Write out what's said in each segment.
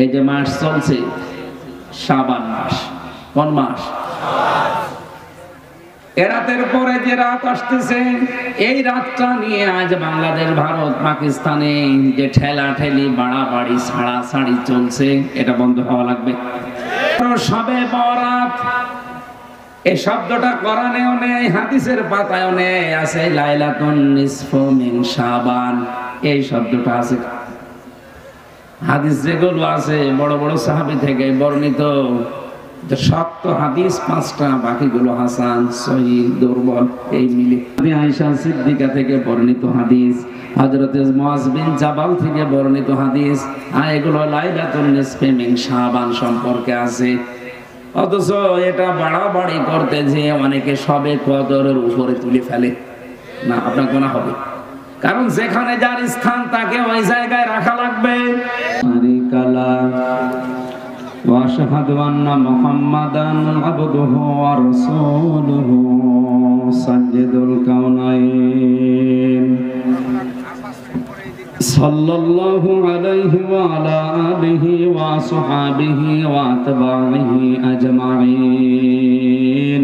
এই যে মাস চলছে শাবান মাস, কোন মাস? এ রাতের পরে যে রাত আসতেছে, এই রাতটা নিয়ে আজ বাংলাদেশ, ভারত, পাকিস্তানে যে ঠেলা ঠেলি, বাড়াবাড়ি, ছাড়াছাড়ি চলছে, এটা বন্ধ হওয়া লাগবে। সবে বরাত এই শব্দটা কোরআনেও নেই, হাদিসের পাতায়ও নেই, আছে লাইলাতুন নিসফু মিন শাবান, এই শব্দটা আছে। হাদিস যেগুলো আছে বড় বড় সাহাবী থেকে বর্ণিত, যে শক্ত হাদিস 5টা, বাকিগুলো হাসান, সহিহ, দুর্বল, এই মিলে। আয়েশা সিদ্দিকা থেকে বর্ণিত হাদিস, হযরত মুআজ বিন জাবাল থেকে বর্ণিত হাদিস, আর এগুলো লাইলাতুন নিসফি মিন শাবান সম্পর্কে আছে। অথচ এটা বাড়াবাড়ি করতে যে অনেকে সবে কদরের উপরে তুলে ফেলে না, আপনার গুনাহ হবে। কারণ যেখানে যার স্থান তাকে ওই জায়গায় রাখা লাগবে। ওয়া আশহাদু আন্না মুহাম্মাদান আবদুহু ওয়া রাসূলুহু সাইয়্যিদুল কাওনাইন সাল্লাল্লাহু আলাইহি ওয়া আলা আলিহি ওয়া আসহাবিহি ওয়া আতবাইহি আজমাইন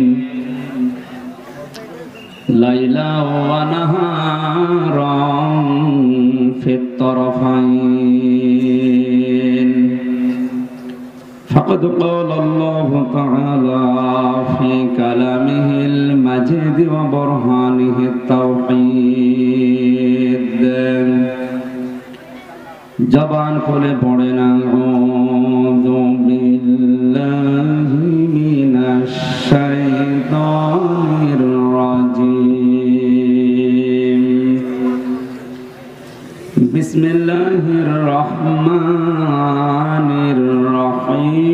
লাইলা ওয়া নাহারান ফিত তারফাইন ফাকাদ ক্বালা আল্লাহু তাআলা ফি কালামিহিল মাজিদ ওয়া বুরহানিহিত তাওহীদ। জবান খুলে পড়েন আউযু বিল্লাহি মিনাশ শাইতানির রাজিম। বিসমিল্লাহির রহমানির রহিম।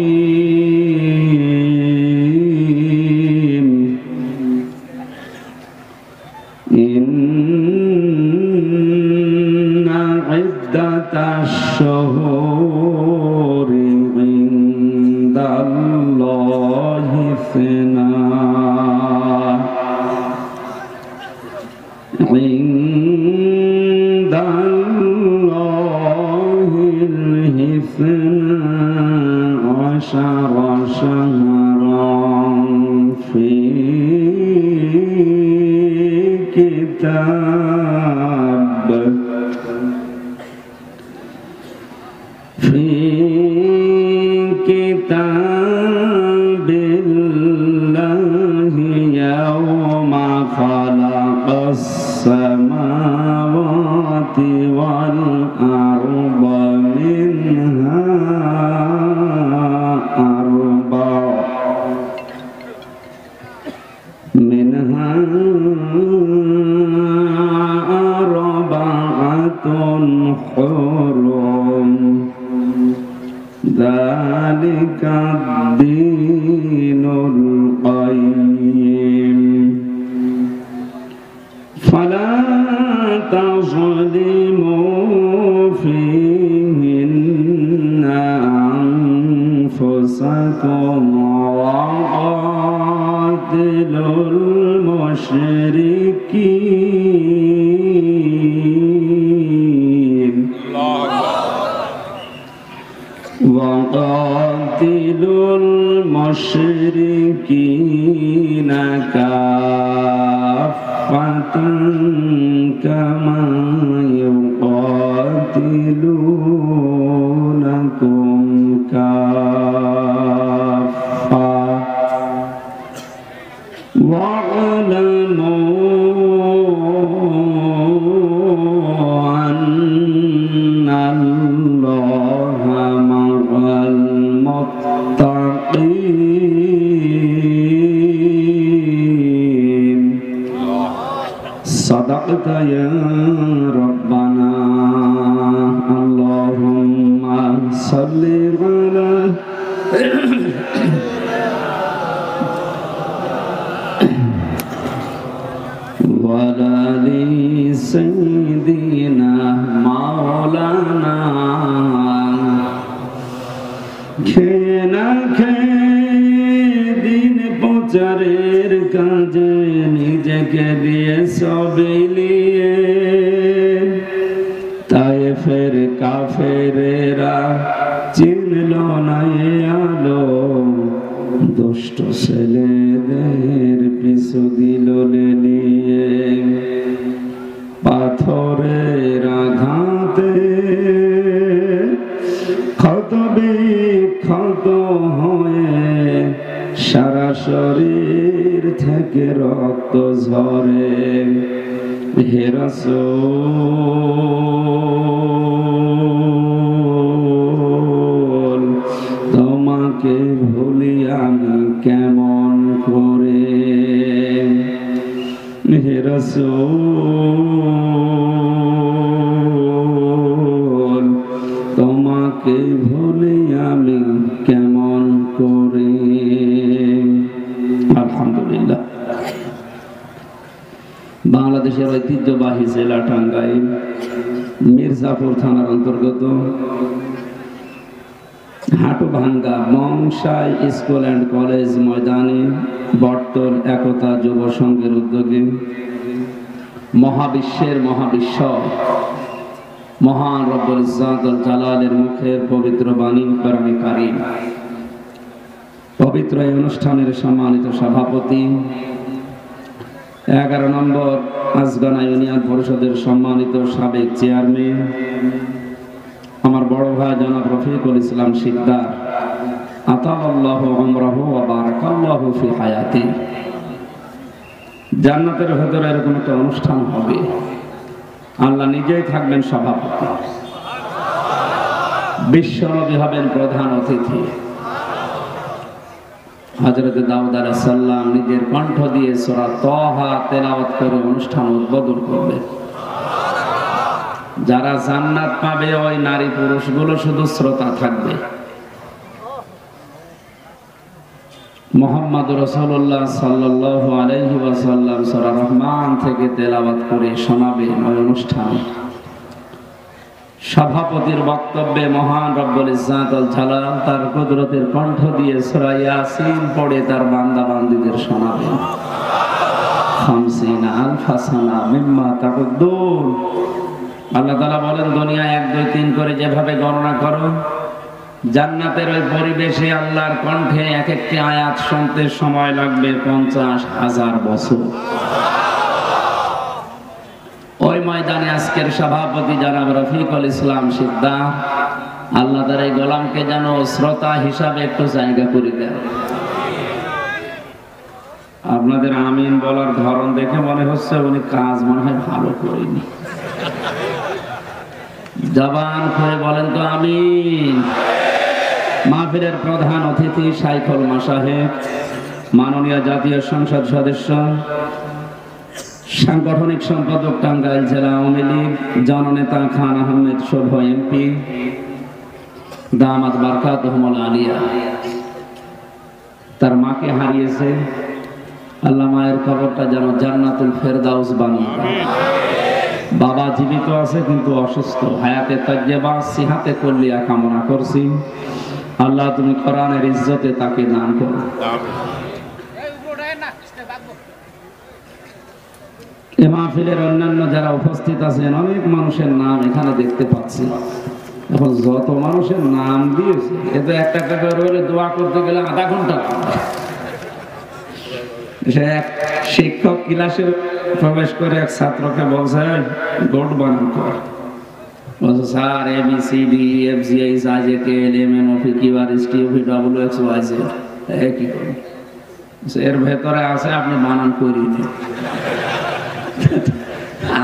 الشهور عند الله اثنا عند الله الاثنا عشر شهرا في كتاب الله يوم خلق السماوات والأرض منها أربعة حرم ذلك الدين القيم فلا تظلموا فيهن أنفسكم وقاتلوا المشركين وقاتلوا المشركين كافة كما يقاتلونكم كافة واعلموا أن الله مع المتقين صدقت يا ربنا اللهم صل على وعلى آل سيدنا مولانا খেয়ে না খেয়ে দিন প্রচারের কাজে নিজেকে দিয়ে সবিলিয়ে তায়েফের কাফেরেরা দুষ্ট ছেলেদের পিছু দিল নিয়ে, পাথরের আঘাতে ক্ষত বিক্ষত হয়ে সারা শরীর থেকে রক্ত ঝরে। হে রাসূল তোমাকে ভুলি আমি কেমন করে, হে রাসূল তোমাকে ভুলি আমি কেমন করে। আলহামদুলিল্লাহ। বাংলাদেশের ঐতিহ্যবাহী জেলা টাঙ্গাইল, মির্জাপুর থানার অন্তর্গত হাটুভাঙ্গা মংসাই স্কুল অ্যান্ড কলেজ ময়দানে বর্তল একতা যুব সংঘের উদ্যোগে মহাবিশ্বের মহাবিশ্ব মহান রব্বুল ইজ্জত ওয়াল জালালের মুখের পবিত্র বাণী কোরআনে কারীম। পবিত্র এই অনুষ্ঠানের সম্মানিত সভাপতি, 11 নম্বর আজগানা ইউনিয়ন পরিষদের সম্মানিত সাবেক চেয়ারম্যান আমার বড় ভাই জনাব রফিকুল ইসলাম শিকদার, আতাল্লাহু উমরাহু ওয়া বারাকাল্লাহু ফি হায়াতি। জান্নাতের ভেতরে এরকম একটা অনুষ্ঠান হবে, আল্লাহ নিজেই থাকবেন সভাপতি, বিশ্বনবী হবেন প্রধান অতিথি, হযরত দাউদ আলাইহিস সালাম নিজের কণ্ঠ দিয়ে সূরা তাহা তেলাওয়াত করে অনুষ্ঠান উদ্বোধন করবেন। যারা জান্নাত পাবে ওই নারী পুরুষগুলো শুধু শ্রোতা থাকবে। মুহাম্মদ রাসূলুল্লাহ সাল্লাল্লাহু আলাইহি ওয়াসাল্লাম সূরা রহমান থেকে তেলাওয়াত করে শোনাবেন ওই অনুষ্ঠান। সভাপতির বক্তব্যে মহান রব্বুল ইজ্জত ওয়াল জালাল তার কুদরতের কণ্ঠ দিয়ে সূরা ইয়াসিন পড়ে তার বান্দা বান্দীদের শোনাবেন। 50,000 সানা মিম্মা তাকুদ্দুন। আল্লাহ তাআলা বলেন, দুনিয়া 1 2 3 করে যেভাবে গণনা করো, জান্নাতের ওই পরিবেশে আল্লাহর কণ্ঠে এক একটি আয়াত শুনতে সময় লাগবে 50,000 বছর। ওই ময়দানে আজকের সভাপতি জনাব রফিকুল ইসলাম শিকদার, আল্লাহ তার এই গোলামকে যেন শ্রোতা হিসাবে একটু জায়গা করে দেন। আপনাদের আমিন বলার ধরন দেখে মনে হচ্ছে উনি কাজ মনে হয় ভালো করেনি। জবান করে বলেন তো আমিন। মাহফিলের প্রধান অতিথি শাইখুল মাশায়েখ, মাননীয় জাতীয় সংসদ সদস্য, সাংগঠনিক সম্পাদক টাঙ্গাইল জেলা আওয়ামী লীগ, জননেতা খান আহমেদ শুভ এমপি, দামাত বারকাতুহুল আলিয়া। তার মাকে হারিয়েছে, আল্লাহ মায়ের কবরটা যেন জান্নাতুল ফেরদাউস বানিয়ে দেন। বাবা জীবিত আছে কিন্তু অসুস্থ, হায়াতে তাজ্জেবা সিহাতে কুল্লিয়া কামনা করছি। আল্লাহ তুমি কোরআনের ইজ্জতে তাকে দান করো। এই মাহফিলের অন্যান্য যারা উপস্থিত আছেন, অনেক মানুষের নাম এখানে দেখতে পাচ্ছি। এখন যত মানুষের নাম দিয়েছে, এতে একটা করে দোয়া করতে গেলে আধা ঘন্টা লাগবে। এক শিক্ষক ক্লাসে প্রবেশ করে এক ছাত্রকে বলছে, গোট বানান কর। বলছে, sir ABCD FGH IJK LMN OPQRST UVWXYZ কি করে? এর ভেতরে আছে, আপনি বানান করিনি।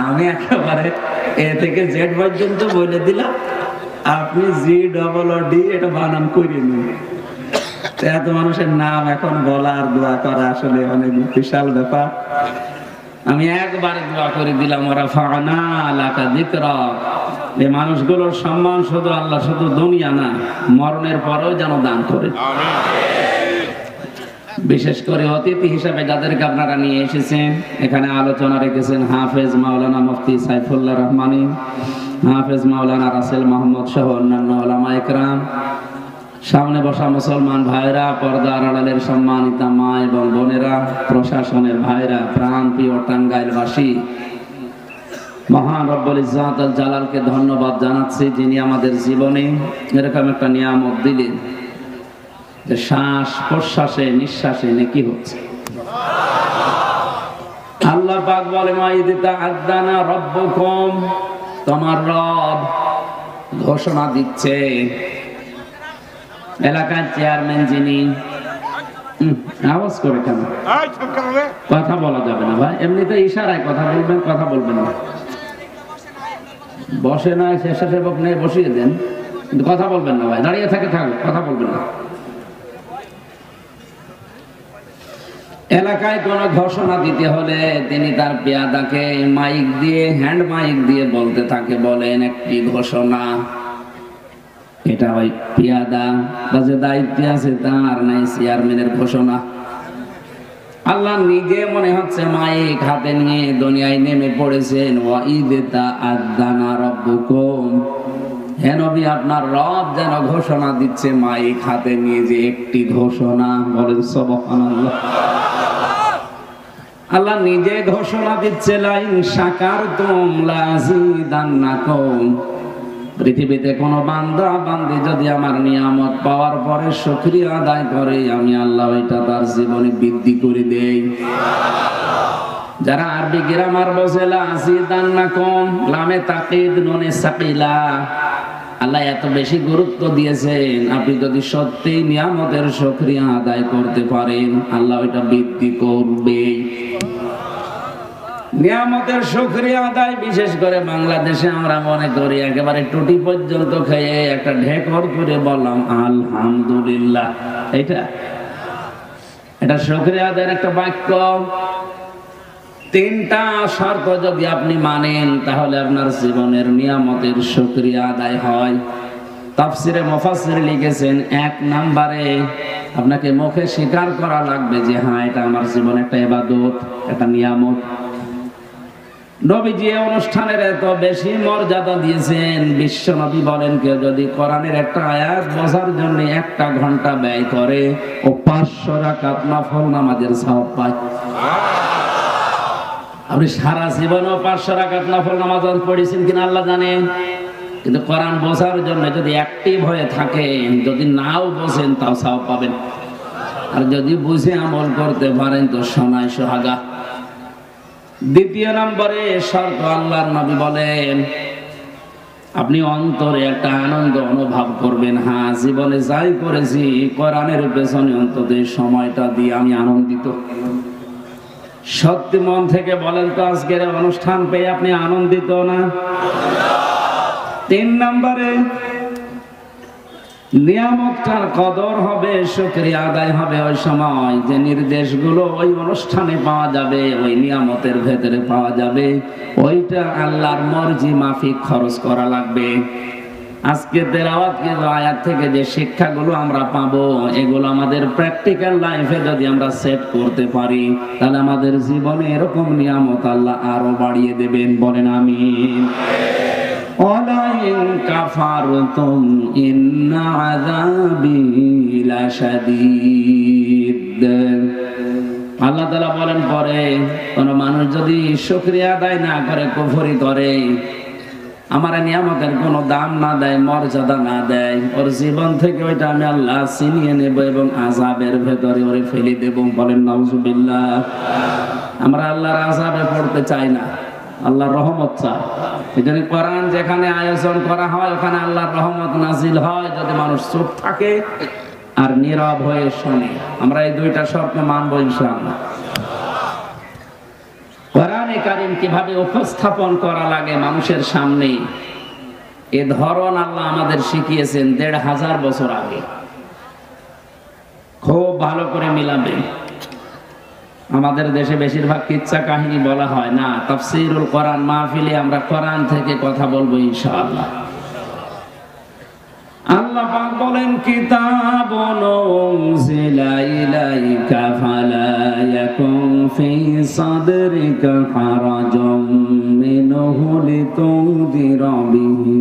আমি একেবারে এ থেকে জেড পর্যন্ত বলে দিলাম, আপনি GDD এটা বানান করিনি। এত মানুষের নাম এখন বলা আর দোয়া করা আসলে অনেক বিশাল ব্যাপার। আমি একবারে দোয়া করে দিলাম, ওরা ফানা লাকা যিকরাক। এই মানুষগুলোর সম্মান শুধু আল্লাহ, শুধু দুনিয়া না, মরণের পরেও যেন দান করে। বিশেষ করে অতিথি হিসাবে যাদেরকে আপনারা নিয়ে এসেছেন, এখানে আলোচনা রেখেছেন হাফেজ মাওলানা মুফতি সাইফুল্লাহ রহমানী, হাফেজ মাওলানা রাসেল মাহমুদ সহ অন্যান্য উলামা ইকরাম, সামনে বসা মুসলমান ভাইরা, পর্দার আড়ালের সম্মানিতা মা এবং বোনেরা, প্রশাসনের ভাইরা, প্রাণপ্রিয় টাঙ্গাইলবাসী, মহান রব্বুল ইজ্জত ওয়াল জালালকে ধন্যবাদ জানাচ্ছি, যিনি আমাদের জীবনে এরকম একটা নিয়ামত দিলেন। যে শ্বাস প্রশ্বাসে নিঃশ্বাসে নেকি হচ্ছে। আল্লাহ পাক বলে মাইদিতা আদানা রব্বুকুম, তোমার রব ঘোষণা দিচ্ছে। এলাকার চেয়ারম্যান যিনি, আওয়াজ করে কেন? কথা বলা যাবে না ভাই, এমনিতে ইশারায় কথা বলবেন, কথা বলবেন না। বসে না, স্বেচ্ছাসেবক নেই, বসিয়ে দেন, কিন্তু কথা বলবেন না ভাই, দাঁড়িয়ে থাকে থাকুক, কথা বলবেন না। এলাকায় কোন ঘোষণা দিতে হলে তিনি তার পেয়াদাকে মাইক দিয়ে, হ্যান্ড মাইক দিয়ে বলতে থাকে, বলেন একটি ঘোষণা। এটা ওই পেয়াদা বা যে দায়িত্বে আছে তার নাই, চেয়ারম্যানের ঘোষণা। আল্লাহ নিজে মনে হচ্ছে মাইক হাতে নিয়ে দুনিয়ায় নেমে পড়েছেন। ওয়াইদা আদানা রব্বুকুম, হে নবী আপনার রব যেন ঘোষণা দিচ্ছে মাইক হাতে নিয়ে, যে একটি ঘোষণা। বলেন সুবহানাল্লাহ। আল্লাহ নিজে ঘোষণা দিচ্ছে, লাইন শাকারতুম লাযিদান্নাকুম। পৃথিবীতে কোন বান্দা বান্দি যদি আমার নিয়ামত পাওয়ার পরে শুকরিয়া আদায় করে, আমি আল্লাহ এটা তার জীবনে বৃদ্ধি করে দেই। যারা আরবি গ্রামার বোঝে, লাযিদান্নাকুম, লামে তাকিদ নুনে সাকিলা, আল্লাহ এত বেশি গুরুত্ব দিয়েছেন, আপনি যদি সত্যি নিয়ামতের শুকরিয়া আদায় করতে পারেন, আল্লাহ এটা বৃদ্ধি করবে। নিয়ামতের শুকরিয়া আদায় বিশেষ করে বাংলাদেশে আমরা মনে করি একেবারে টুটি পর্যন্ত খেয়ে একটা ঢেকর করে বললাম আলহামদুলিল্লাহ। এটা শুকরিয়া আদায়ের একটা বাক্য। তিনটা শর্ত যদি আপনি মানেন, তাহলে আপনার জীবনের নিয়ামতের শুকরিয়া আদায় হয়। তাফসিরে মুফাসসির লিখেছেন, 1 নম্বরে আপনাকে মুখে স্বীকার করা লাগবে যে হ্যাঁ, এটা আমার জীবনে একটা ইবাদত, একটা নিয়ামত। নবীজি অনুষ্ঠানের এত বেশি মর্যাদা দিয়েছেন, বিশ্ব নবী বলেন কেউ যদি কোরআনের একটা আয়াত বোঝার জন্য 1 ঘন্টা ব্যয় করে, ও 500 রাকাত নফল নামাজের সওয়াব পায়। আপনি সারা জীবনেও 500 রাকাত নফল নামাজ পড়েছেন কিনা আল্লাহ জানেন, কিন্তু কোরআন বোঝার জন্য যদি অ্যাক্টিভ হয়ে থাকেন, যদি নাও বোঝেন তাও সওয়াব পাবেন। আর যদি বুঝে আমল করতে পারেন তো সোনায় সোহাগা। দ্বিতীয় নম্বরে শর্ত, আল্লাহর নবী বলেন আপনি অন্তরে একটা আনন্দ অনুভব করবেন, হ্যাঁ জীবনে যাই করেছি কোরআনের পেছনে অন্তত সময়টা দিয়ে আমি আনন্দিত। সত্যি মন থেকে বলেন তো, আজকের অনুষ্ঠান পেয়ে আপনি আনন্দিত না? 3 নম্বরে নিয়ামতটার কদর হবে, শুকরিয়া আদায় হবে ওই সময় যে নির্দেশগুলো ওই অনুষ্ঠানে পাওয়া যাবে, ওই নিয়ামতের ভেতরে পাওয়া যাবে, ওইটা আল্লাহর মর্জি মাফিক খরচ করা লাগবে। আজকে তেলাওয়াত আয়াত থেকে যে শিক্ষাগুলো আমরা পাবো, এগুলো আমাদের প্র্যাকটিক্যাল লাইফে যদি আমরা সেট করতে পারি, তাহলে আমাদের জীবনে এরকম নিয়ামত আল্লাহ আরো বাড়িয়ে দেবেন। বলেন আমিন। ওয়ালাইন কাফারতুম ইন্না আযাবি লাশাদীদ। আল্লাহ তাআলা বলেন পরে, কোন মানুষ যদি শুকরিয়া আদায় না করে, কুফরি করে, আমার নিয়ামতের কোনো দাম না দেয়, মর্যাদা না দেয়, ওর জীবন থেকে ওইটা আমি আল্লাহ ছিনিয়ে নেব এবং আযাবের ভেতরে ওরে ফেলে দেব। বলেন নাউজুবিল্লাহ। আমরা আল্লাহর আযাবে পড়তে চাই না, আল্লাহর রহমত চাই। এজন্য কোরআন যেখানে আয়োজন করা হয় ওখানে আল্লাহর রহমত নাজিল হয়, যদি মানুষ চুপ থাকে আর নীরব হয়ে শোনে। আমরা এই 2টা শর্ত মানব ইনশাআল্লাহ। কোরআনে কারীম কিভাবে উপস্থাপন করা লাগে মানুষের সামনে, এ ধরন আল্লাহ আমাদের শিখিয়েছেন 1500 বছর আগে। খুব ভালো করে মিলাবেন। আমাদের দেশে বেশিরভাগ কিচ্ছা কাহিনী বলা হয় না, তাফসীরুল কোরআন মাহফিলে আমরা কোরআন থেকে কথা বলবো ইনশাআল্লাহ। আল্লাহ পাক বলেন, কিতাবুন উনজিলা ইলাইকা ফালা ইয়াকুন ফি সাদরিকা হারাজুম মিনহু লিতুনদিরা বিহি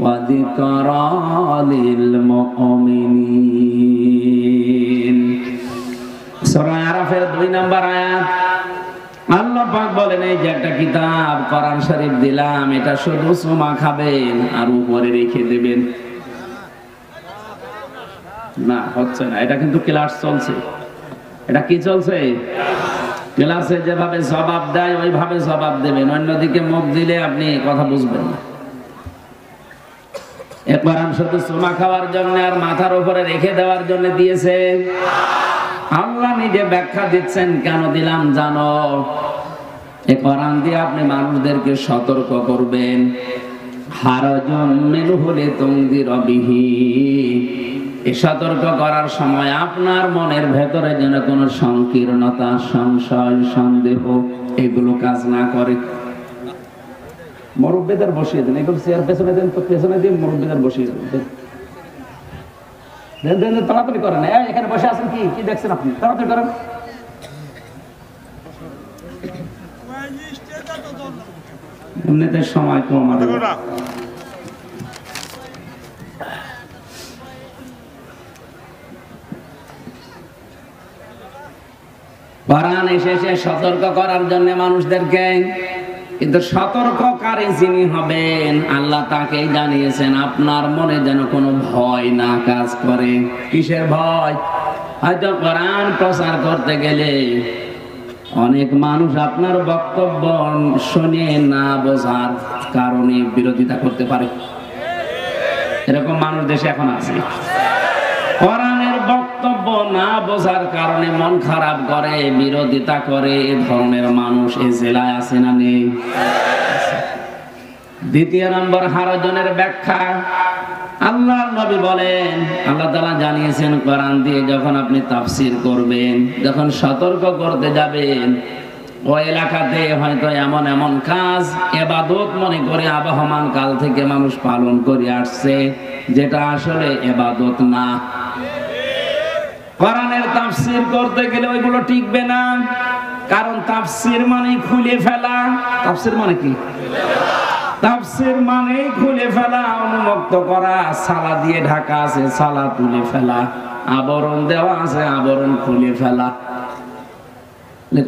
ওয়া যিকরা লিল মুমিনিন। সূরা আরাফের 2 নম্বর আয়াত। আল্লাহ পাক বলেন, এই যে একটা কিতাব কোরআন শরীফ দিলাম, এটা শুধু চুমা খাবেন আর উপরে রেখে দেবেন। না, হচ্ছে না। এটা কিন্তু ক্লাস চলছে। এটা কি চলছে? ক্লাসে যেভাবে জবাব দেয় ওইভাবে জবাব দেবেন, অন্যদিকে মুখ দিলে আপনি কথা বুঝবেন না। এ কোরআন শুধু চুমা খাওয়ার জন্য আর মাথার উপরে রেখে দেওয়ার জন্য দিয়েছে? আল্লাহ নিজে ব্যাখ্যা দিচ্ছেন, কেন দিলাম জানো? এ কোরআন দিয়ে আপনি মানুষদেরকে সতর্ক করবেন। হারাজুম মিনহু লিতুনযির বিহি, এই সতর্ক করার সময় আপনার মনের ভেতরে যেন কোনো সংকীর্ণতা, সংশয়, সন্দেহ এগুলো কাজ না করে। মুরব্বিদের বসিয়ে দেন, এগুলো চেয়ার পেছনে দেন, তো পেছনে দিয়ে মুরব্বিদের বসিয়ে দেন। দেন দেন, তাড়াতাড়ি করেন। এখানে বসে আছেন, কি কি দেখছেন আপনি? তাড়াতাড়ি করেন। এমনিতে সময় কম আমাদের। কোরআন এসেছে সতর্ক করার জন্য মানুষদেরকে, কিন্তু সতর্ককারী যিনি হবেন আল্লাহ তাকেই জানিয়েছেন আপনার মনে যেন কোনো ভয় না কাজ করে। কিসের ভয়? হয়তো কোরআন প্রচার করতে গেলে অনেক মানুষ আপনার বক্তব্য শুনে না বোঝার কারণে বিরোধিতা করতে পারে। এরকম মানুষ দেশে এখন আছে। কোরআনের বক্তব্য না বোঝার কারণে মন খারাপ করে, বিরোধিতা করে। এ ধরনের মানুষ এই জেলায় আছে না নেই? দ্বিতীয় নম্বর হারাজনের ব্যাখ্যা। আল্লাহর নবী বলেন, আল্লাহ তাআলা জানিয়েছেন কোরআন দিয়ে যখন আপনি তাফসীর করবেন, যখন সতর্ক করতে যাবেন, ওই এলাকাতে হয়তো এমন এমন কাজ ইবাদত মনে করে আবহমান কাল থেকে মানুষ পালন করে আসছে, যেটা আসলে ইবাদত না। কোরআনের তাফসীর করতে গেলে ওইগুলো টিকবে না, কারণ তাফসীর মানে খুলে ফেলা। তাফসীর মানে কি? তাফসীর মানে খুলে ফেলা, উন্মুক্ত করা। সালা দিয়ে ঢাকা আছে, সালা তুলে ফেলা। আবরণ দেওয়া আছে, আবরণ খুলে ফেলা।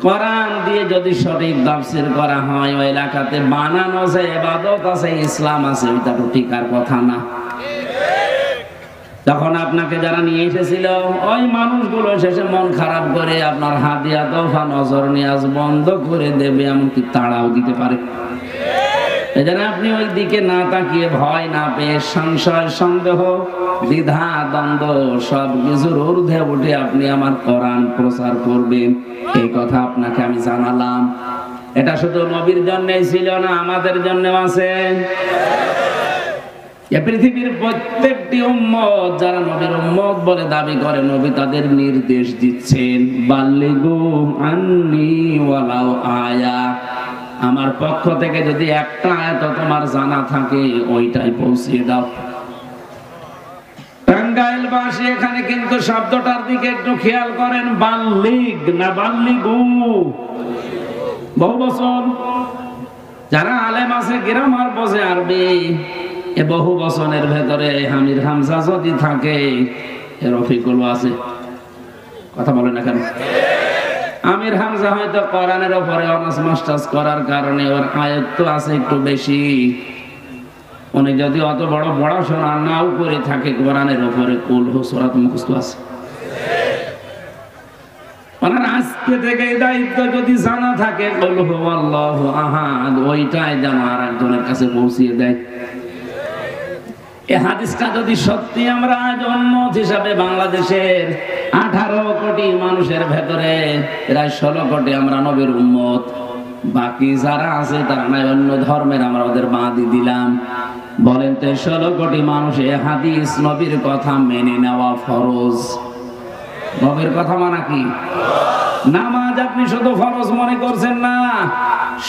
কোরআন দিয়ে যদি সঠিক তাফসীর করা হয়, ওই এলাকাতে বানানো আছে, ইবাদত আছে, ইসলাম আছে, ওইটা তো টিকার কথা না। তখন আপনাকে যারা নিয়ে এসেছিল ওই মানুষগুলো শেষে মন খারাপ করে আপনার হাদিয়া তোফা নজর নিয়াজ বন্ধ করে দেবে, এমনকি তাড়াও দিতে পারে। এজন্য আপনি ওই দিকে না তাকিয়ে, ভয় না পেয়ে, সংশয়, সন্দেহ, দ্বিধা, দ্বন্দ্ব সব কিছুর ঊর্ধ্বে উঠে আপনি আমার কোরআন প্রচার করবেন, এই কথা আপনাকে আমি জানালাম। এটা শুধু নবীর জন্যই ছিল না, আমাদের জন্যও আছে। এ পৃথিবীর প্রত্যেকটি উম্মত যারা নবীর উম্মত বলে দাবি করে, নবী তাদের নির্দেশ দিচ্ছেন, বাল্লিগু আন্নি ওয়ালাউ আয়া, আমার পক্ষ থেকে যদি একটা আয়াত তোমার জানা থাকে ওইটাই পৌঁছিয়ে দাও। টাঙ্গাইলবাসী এখানে কিন্তু শব্দটার দিকে একটু খেয়াল করেন, বাল্লিগ না বাল্লিগু, বহু বচন। যারা আলেম আছে গ্রামার বোঝে আরবি, এ বহু বচনের ভেতরে হামির হামজা যদি থাকে, এর রফিকুল আছে, কথা বলে না কেন? আমির হামজা হয়তো কোরআনের উপরে অনার্স মাস্টার্স করার কারণে ওর আয়ত্ত আছে একটু বেশি। উনি যদি অত বড় পড়াশোনা নাও করে থাকে, কোরআনের উপরে কুল হু সূরা মুখস্থ আছে। ওনার আজকে থেকে এই দায়িত্ব যদি জানা থাকে, কুল হু আল্লাহু আহাদ, ওইটাই যেন আর একজনের কাছে পৌঁছিয়ে দেয়। এই হাদিসটা যদি সত্যি আমরা আজ উম্মত হিসাবে বাংলাদেশের 18 কোটি মানুষের ভেতরে প্রায় 16 কোটি আমরা নবীর উম্মত, বাকি যারা আছে তারা নাই অন্য ধর্মের, আমরা ওদের বাঁধি দিলাম। বলেন তো 16 কোটি মানুষ এই হাদিস নবীর কথা মেনে নেওয়া ফরজ। নবীর কথা মানা কি? নামাজ আপনি শুধু ফরজ মনে করছেন না,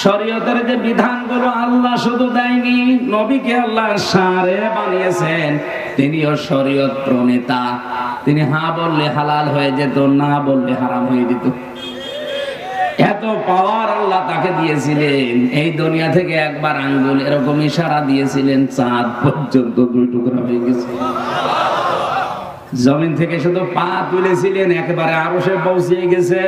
শরীয়তের যে বিধানগুলো আল্লাহ শুধু দেয়নি, নবীকে আল্লাহ শারে বানিয়েছেন, তিনিও শরীয়ত প্রণেতা। তিনি হ্যাঁ বললে হালাল হয়ে যেত, না বললে হারাম হয়ে যেত। এত পাওয়ার আল্লাহ তাকে দিয়েছিলেন। এই দুনিয়া থেকে একবার আঙ্গুল এরকম ইশারা দিয়েছিলেন, চাঁদ পর্যন্ত 2 টুকরা হয়ে গেছে। জমিন থেকে শুধু পা তুলেছিলেন, একেবারে আরশে পৌঁছে গেছে।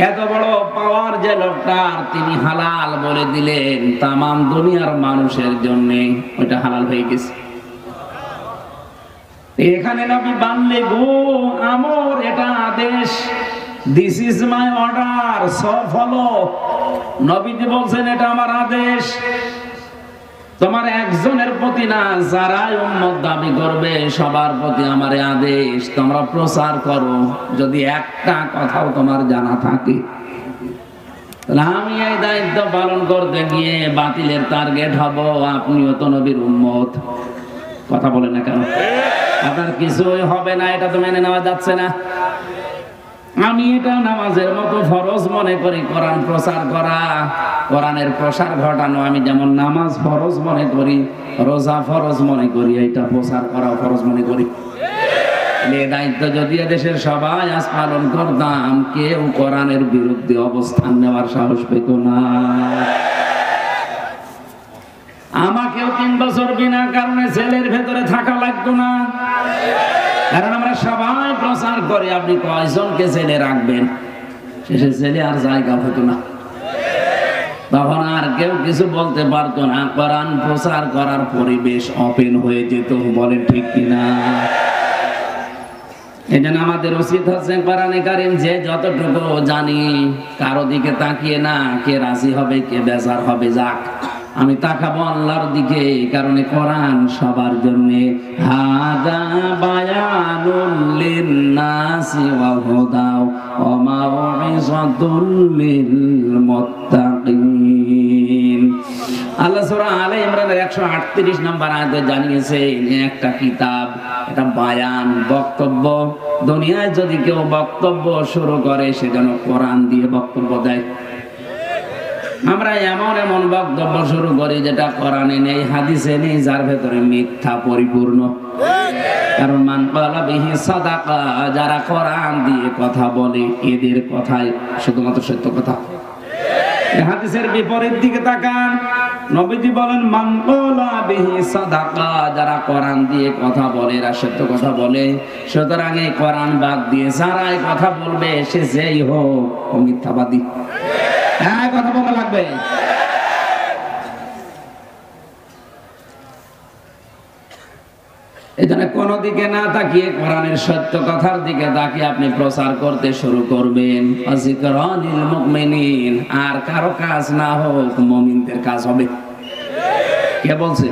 এত বড় পাওয়ার যে লোকটার, তিনি হালাল বলে দিলেন তামাম দুনিয়ার মানুষের জন্য, ওইটা হালাল হয়ে গেছে। এখানে নবী বানলে গো আমর, এটা আদেশ, this is my order, so follow. নবীজি বলছেন এটা আমার আদেশ, তোমার একজনের প্রতি না, যারাই উম্মত দাবি করবে সবার প্রতি আমার আদেশ, তোমরা প্রচার করো। যদি একটা কথাও তোমার জানা থাকে, তাহলে আমি এই দায়িত্ব পালন করতে গিয়ে বাতিলের টার্গেট হব, আপনিও তো নবীর উম্মত। কথা বলে না কেন? আপনার কিছুই হবে না, এটা তো মেনে নেওয়া যাচ্ছে না। আমি এটা নামাজের মতো ফরজ মনে করি, কোরআন প্রচার করা, কোরআনের প্রসার ঘটানো। আমি যেমন নামাজ ফরজ মনে করি, রোজা ফরজ মনে করি, এটা প্রচার করা ফরজ মনে করি। এই দায়িত্ব যদি দেশের সবাই আজ পালন করতাম, কেউ কোরআনের বিরুদ্ধে অবস্থান নেওয়ার সাহস পেত না। আমাকেও 3 বছর বিনা কারণে জেলের ভেতরে থাকা লাগতো না, কারণ আমরা সবাই প্রচার করি। আপনি কয়জনকে জেলে রাখবেন? শেষে জেলে আর জায়গা হতো না, তখন আর কেউ কিছু বলতে পারতো না। কোরআন প্রচার করার পরিবেশ ওপেন হয়ে যেত। বলেন ঠিক কিনা? এই জন্য আমাদের উচিত হচ্ছে কোরআনে কারীম যে যতটুকু জানি, কারো দিকে তাকিয়ে না, কে রাজি হবে কে বেজার হবে, যাক আমি তাকাবো আল্লাহর দিকে, কারণ কোরআন সবার জন্য। হাদা বায়ানুল লিন্নাসি ওয়া হুদাও ওয়া মাউইযাতুল লিল মুত্তাকিন। আল্লাহ সূরা আলে ইমরানের 138 নম্বর আয়াতে জানিয়েছেন, একটা কিতাব, এটা বায়ান, বক্তব্য। দুনিয়ায় যদি কেউ বক্তব্য শুরু করে, সে যেন কোরআন দিয়ে বক্তব্য দেয়। আমরা এমন এমন বক্তব্য শুরু করি যেটা কোরআনে নেই, হাদিসে নেই, যার ভেতরে মিথ্যা পরিপূর্ণ। কারণ মান ক্বালা বিহি সাদাকা, যারা কোরআন দিয়ে কথা বলে এদের কথাই শুধুমাত্র সত্য কথা। এই হাদিসের বিপরীত দিকে তাকান, নবীজি বলেন মান ক্বালা বিহি সাদাকা, যারা কোরআন দিয়ে কথা বলে এরা সত্য কথা বলে। সুতরাং এই কোরআন বাদ দিয়ে যারাই কথা বলবে, সে যেই হোক ও মিথ্যাবাদী। হ্যাঁ, কথা বলা লাগবে। এজন্য কোন দিকে না তাকিয়ে কোরআনের সত্য কথার দিকে তাকিয়ে আপনি প্রচার করতে শুরু করবেন। আজিকরানিল মুমিনিন, আর কারো কাজ না হোক, মুমিনদের কাজ হবে। কে বলছে?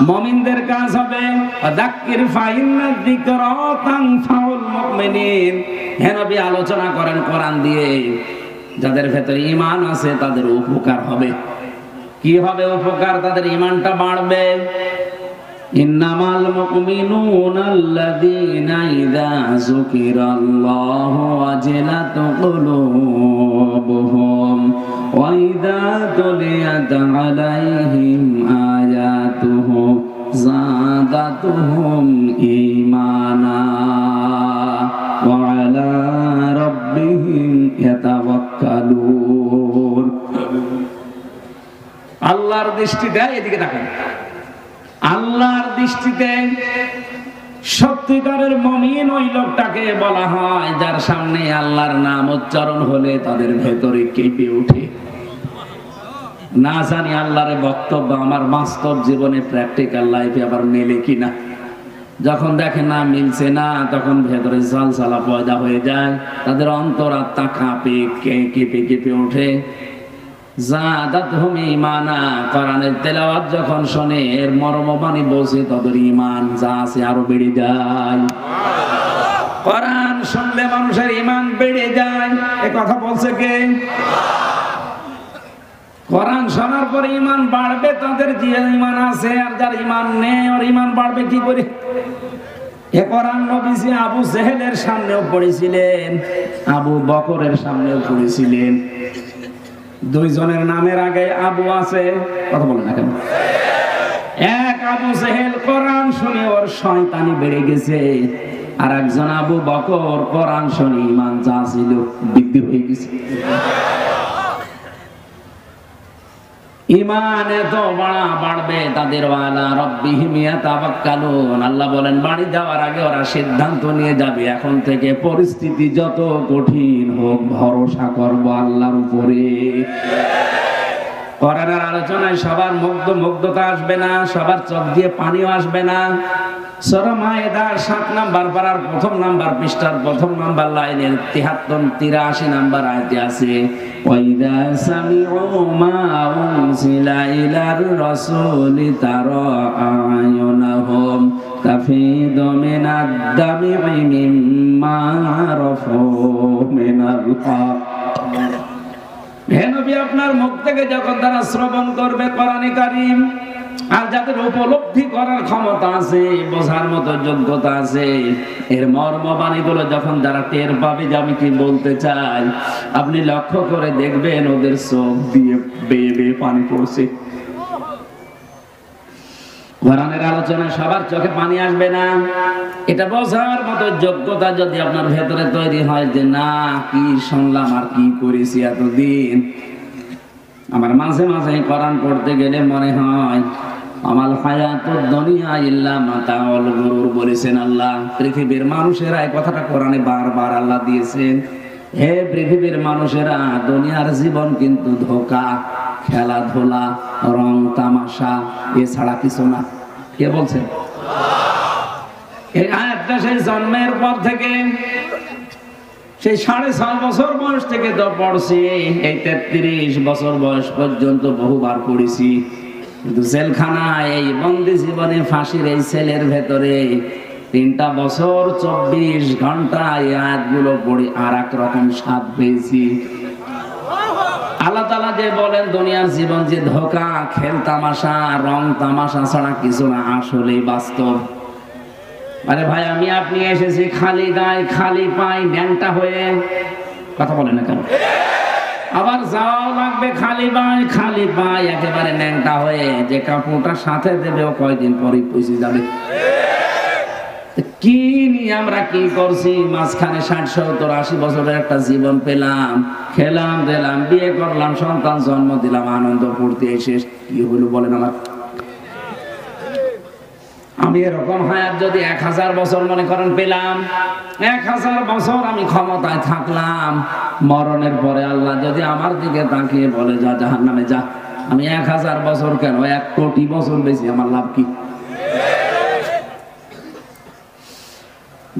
মুমিনদের কাজ হবে। আযাক্কির ফাইন্না যিকরা তানফাউল মুমিনিন। হে নবী আলোচনা করেন কোরআন দিয়ে, যাদের ভেতরে ঈমান আছে তাদের উপকার হবে। কি হবে উপকার? তাদের ঈমানটা বাড়বে। ইন্নামাল মুমিনুনা আল্লাযীনা ইযা যুকিরাল্লাহু ওয়াজিলাত কুলুবুহুম ওয়া ইযা তুলিয়াত আলাইহিম আয়াতুহু যাদাতুহুম ঈমানা ওয়া আলা রাব্বিহিম ইয়াতাওয়াক্কালুন। আল্লাহর দৃষ্টিতে, এদিকে তাকান, আল্লাহর দৃষ্টিতে সত্যিকারের মুমিন ওই লোকটাকে বলা হয় যার সামনে আল্লাহর নাম উচ্চারণ হলে তাদের ভেতরে কেঁপে ওঠে। না জানি আল্লাহর বক্তব্য আমার বাস্তব জীবনে, প্র্যাকটিক্যাল লাইফে আবার মেলে কিনা। যখন দেখেন না মিলছে না, তখন ভেতরে ঝালঝালা পয়দা হয়ে যায়, তাদের অন্তরাত্মা কাঁপে, কেঁপে কেঁপে ওঠে। যাদাতুহুম ঈমানা, কোরআনের তেলাওয়াত যখন শুনে, এর মর্মবাণী বলছে, তাদের ঈমান যা আছে আরো বেড়ে যায়। কোরআন শুনলে মানুষের ঈমান বেড়ে যায়। এই কথা বলছে কে? কোরআন শোনার পরে ঈমান বাড়বে তাদের, যে ঈমান আছে। আর যার ঈমান নেই, ওর ঈমান বাড়বে কি করে? এ কোরআন নবীজি আবু জেহেলের সামনেও পড়েছিলেন, আবু বকরের সামনেও পড়েছিলেন। দুইজনের নামের আগে আবু আছে, কথা বলেন না কেন? এক আবু জেহেল কোরআন শুনে ওর শয়তানি বেড়ে গেছে, আর একজন আবু বকর কোরআন শুনে ঈমান যা ছিল বৃদ্ধি হয়ে গেছে। ঈমান এত বাড়বে তাদের, ওয়ালা রাব্বিহিম ইয়াতাওয়াক্কালুন। আল্লাহ বলেন বাড়ি যাওয়ার আগে ওরা সিদ্ধান্ত নিয়ে যাবে, এখন থেকে পরিস্থিতি যত কঠিন হোক ভরসা করব আল্লাহর উপরে। কোরআনের আলোচনায় সবার মুগ্ধতা আসবে না, সবার চোখ দিয়ে পানিও আসবে না। সূরা মায়েদার 7 নাম্বার পারার 1 নাম্বার পৃষ্ঠার 1 নাম্বার লাইনের 83 নাম্বার আয়াতে আছে, ওয়াইদা সামিউ মা উনজিলা ইলার রাসূলি তারা আয়ুনাহুম তাফিদু মিনাদ দামি মিম্মা আরাফু মিনাল হক। হে নবী, আপনার মুখ থেকে যখন তারা শ্রবণ করবে কোরআনে কারীম, আর যাদের উপলব্ধি করার ক্ষমতা আছে, বোঝার মতো যোগ্যতা আছে, এর মর্মবাণীগুলো যখন যারা টের পাবে যে আমি কি বলতে চাই, আপনি লক্ষ্য করে দেখবেন ওদের চোখ দিয়ে বেয়ে বেয়ে পানি পড়ছে। কোরআনের আলোচনায় সবার চোখে পানি আসবে না। এটা বোঝার মতো যোগ্যতা যদি আপনার ভেতরে তৈরি হয় যে না, কি শুনলাম আর কি করেছি এতদিন। আমার মাঝে মাঝে কোরআন পড়তে গেলে মনে হয় আমাল হায়াতুদ দুনিয়া ইল্লা মাতাউল গুরুর বলেছেন আল্লাহ। পৃথিবীর মানুষেরা এই কথাটা কোরআনে বারবার আল্লাহ দিয়েছেন। হে পৃথিবীর মানুষেরা, দুনিয়ার জীবন কিন্তু ধোঁকা, খেলাধুলা, রং তামাশা, এছাড়া কিছু না। কে বলছে? এই আয়াতটা সেই জন্মের পর থেকে, সেই 6.5 বছর বয়স থেকে তো পড়ছি, এই 33 বছর বয়স পর্যন্ত বহুবার পড়েছি। কিন্তু জেলখানায় এই বন্দি জীবনে ফাঁসির এই সেলের ভেতরে 3টা বছর 24 ঘন্টা এই আয়াতগুলো পড়ে আর এক রকম স্বাদ পেয়েছি। আল্লাহ তাআলা যে বলেন দুনিয়ার জীবন যে ধোঁকা, খেল তামাশা, রং তামাশা ছাড়া কিছু না, আসলেই বাস্তব। আরে ভাই, আমি আপনি এসেছি খালি গায়ে খালি পায়ে ন্যাংটা হয়ে, কথা বলেন না কেন? আবার যাওয়াও লাগবে খালি পায়ে একেবারে ন্যাংটা হয়ে। যে কাপড়টা সাথে দেবে ও কয়দিন পরে পৌঁছে যাবে। কি নিয়ে আমরা কি করছি? মাঝখানে 60, 70, 80 বছরের একটা জীবন পেলাম, খেলাম দিলাম, বিয়ে করলাম, সন্তান জন্ম দিলাম, আনন্দ ফুর্তি, শেষ কি হলো বলেন? আমি এরকম হায়াত যদি 1000 বছর মনে করেন পেলাম, 1000 বছর আমি ক্ষমতায় থাকলাম, মরণের পরে আল্লাহ যদি আমার দিকে তাকিয়ে বলে যা জাহান্নামে যা, আমি 1000 বছর কেন 1 কোটি বছর বেশি, আমার লাভ কি?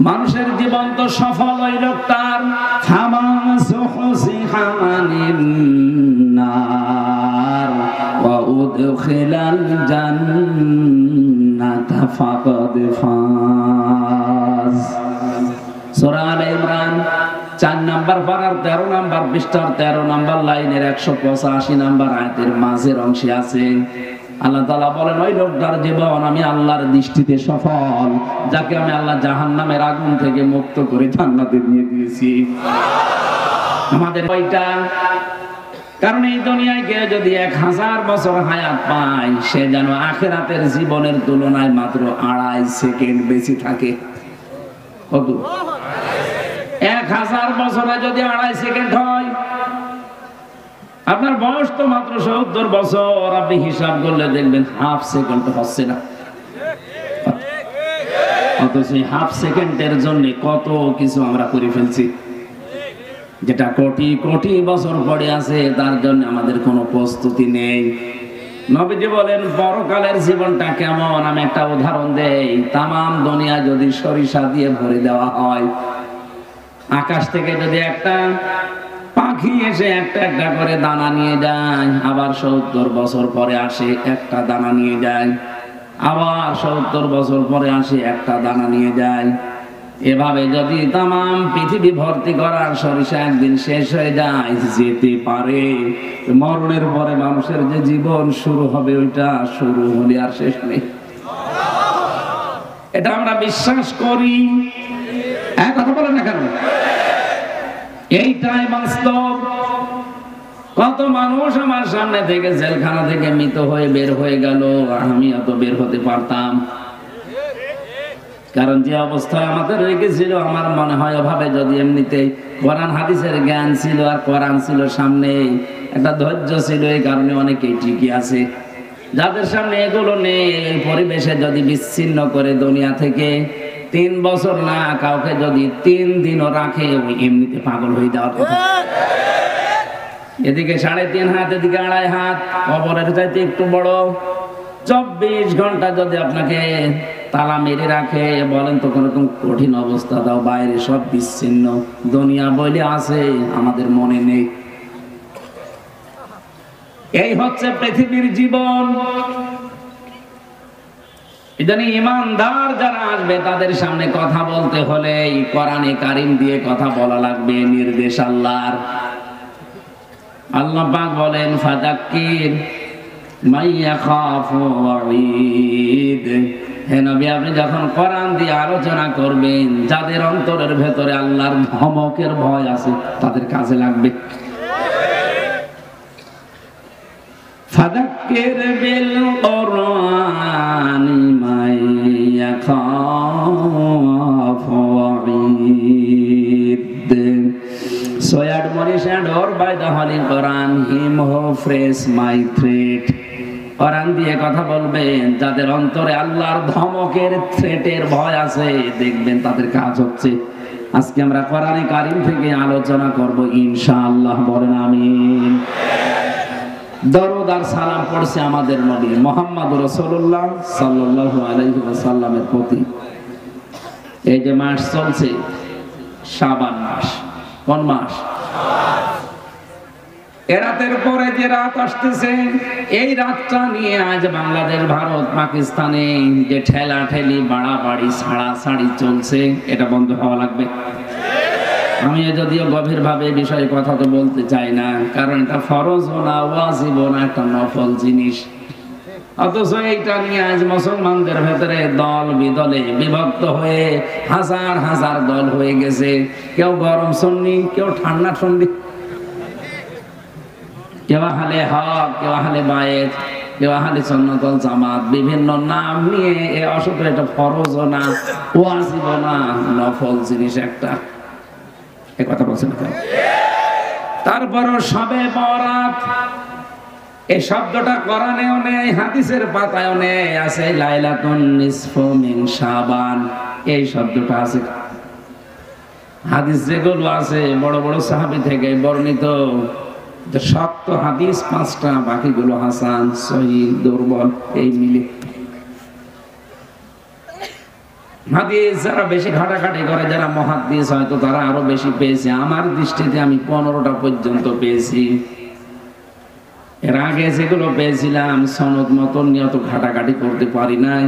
মানুষের জীবন তো সফল ওই লোকটার, সূরা আলে ইমরান 4 নাম্বার পারার 13 নাম্বার পৃষ্ঠার 13 নাম্বার লাইনের 185 নাম্বার আয়াতের মাঝের অংশে আছে, আল্লাহ তাআলা বলেন ওই লোকটার জীবন আমি আল্লাহর দৃষ্টিতে সফল, যাকে আমি আল্লাহ জাহান্নামের আগুন থেকে মুক্ত করে জান্নাতে নিয়ে দিয়েছি। আমাদের ওইটা, কারণ এই দুনিয়ায় কেউ যদি 1000 বছর হায়াত পায়, সে যেন আখিরাতের জীবনের তুলনায় মাত্র 2.5 সেকেন্ড বেশি থাকে। কত? 1000 বছরে যদি 2.5 সেকেন্ড হয়, আপনার বয়স তো মাত্র 70 বছর, আপনি হিসাব করলে দেখবেন হাফ সেকেন্ড হচ্ছে না। অথচ হাফ সেকেন্ডের জন্য কত কিছু আমরা করে ফেলছি, যেটা কোটি কোটি বছর পড়ে আছে, তার জন্য আমাদের কোনো প্রস্তুতি নেই। নবীজি বলেন পরকালের জীবনটা কেমন, আমি একটা উদাহরণ দেই। তামাম দুনিয়া যদি সরিষা দিয়ে ভরে দেওয়া হয়, আকাশ থেকে যদি একটা পাখি এসে একটা একটা করে দানা নিয়ে যায়, আবার 70 বছর পরে আসে একটা দানা নিয়ে যায়, আবার 70 বছর পরে আসে একটা দানা নিয়ে যায়, এভাবে যদি তামাম পৃথিবী ভর্তি করার সরিষা একদিন শেষ হয়ে যায়, যেতে পারে মরণের পরে মানুষের যে জীবন শুরু হবে, ওইটা শুরু হলে আর শেষ নেই। এটা আমরা বিশ্বাস করি, কথা বলেন না কেন? এইটাই বাস্তব। কত মানুষ আমার সামনে থেকে জেলখানা থেকে মৃত হয়ে বের হয়ে গেল, আমি অত বের হতে পারতাম, কারণ যে অবস্থায় আমাদের রেখেছিল, আমার মনে হয় ওভাবে যদি এমনিতেই কোরআন হাদিসের জ্ঞান ছিল আর কোরআন ছিল সামনে, একটা ধৈর্য ছিল, এই কারণে অনেকেই ঠিকই আছে। যাদের সামনে এগুলো নেই, এই পরিবেশে যদি বিচ্ছিন্ন করে দুনিয়া থেকে 3 বছর না কাউকে যদি 3 দিনও রাখে, ওই এমনিতে পাগল হয়ে যাওয়ার কথা। এদিকে 3.5 হাত, এদিকে 2.5 হাত, কবরের চাইতে একটু বড়। 24 ঘন্টা যদি আপনাকে তালা মেরে রাখে, বলেন তো কোন কঠিন অবস্থা দাও, বাইরে সব বিচ্ছিন্ন, দুনিয়া বলে আছে আমাদের মনে নেই। এই হচ্ছে পৃথিবীর জীবন। এজন্য ইমানদার যারা আসবে তাদের সামনে কথা বলতে হলে এই কোরআনে কারীম দিয়ে কথা বলা লাগবে, নির্দেশ আল্লাহর। আল্লাহ পাক বলেন ফাযাক্কির মাইয়া খাফু ওয়াঈদ। হে নবী, আপনি যখন কোরআন দিয়ে আলোচনা করবেন, যাদের অন্তরের ভেতরে আল্লাহর ধমকের ভয় আছে তাদের কাজে লাগবে। ফাযাক্কির বিল কুরআনি মাইয়া খাফু ওয়াঈদ। So admonish and or by the Holy Quran him who frees my threat. কোরআন দিয়ে কথা বলবেন, যাদের অন্তরে আল্লাহর ধমকের থ্রেটের ভয় আছে, দেখবেন তাদের কাজ হচ্ছে। আজকে আমরা কোরআনে কারীম থেকে আলোচনা করব ইনশাআল্লাহ, বলেন আমিন। দরুদ আর সালাম পড়ছে আমাদের নবী মুহাম্মদ রাসূলুল্লাহ সাল্লাল্লাহু আলাইহি ওয়াসাল্লামের প্রতি। এই যে মাস চলছে শাবান মাস, কোন মাস? এ রাতের পরে যে রাত আসতেছে, এই রাতটা নিয়ে আজ বাংলাদেশ, ভারত, পাকিস্তানে যে ঠেলা ঠেলি, বাড়াবাড়ি, ছাড়াছাড়ি চলছে, এটা বন্ধ হওয়া লাগবে। আমি যদিও গভীরভাবে বিষয়ে কথা তো বলতে চাই না, কারণ এটা ফরজ না, ওয়াজিব না, একটা নফল জিনিস। অথচ এইটা নিয়ে আজ মুসলমানদের ভেতরে দল বিদলে বিভক্ত হয়ে হাজার হাজার দল হয়ে গেছে। কেউ গরম সুন্নি, কেউ ঠান্ডা সুন্নি, কেউ আহলে হক, কেউ আহলে বায়েত, কেউ আহলে সুন্নাতুল জামাত, বিভিন্ন নাম নিয়ে এ অসত্য। এটা ফরজ না, ওয়াজিব না, নফল জিনিস একটা। এই কথা বলছেন কেন? তারপরও শবে বরাত এই শব্দটা কোরআনেও নেই, হাদিসের পাতায়ও নেই। আছে লাইলাতুন নিসফু মিন শাবান, এই শব্দটা আছে। হাদিস যেগুলো আছে বড় বড় সাহাবী থেকে বর্ণিত, শক্ত হাদিস 5টা, বাকিগুলো হাসান, সহিহ, দুর্বল, এই মিলে। হাদিস যারা বেশি ঘাটাঘাটি করে, যারা মুহাদ্দিস, হয়তো তারা আরো বেশি পেয়েছে। আমার দৃষ্টিতে আমি 15টা পর্যন্ত পেয়েছি। এর আগে যেগুলো পেয়েছিলাম সনদ মতন নিয়ে অত ঘাটাঘাটি করতে পারি নাই।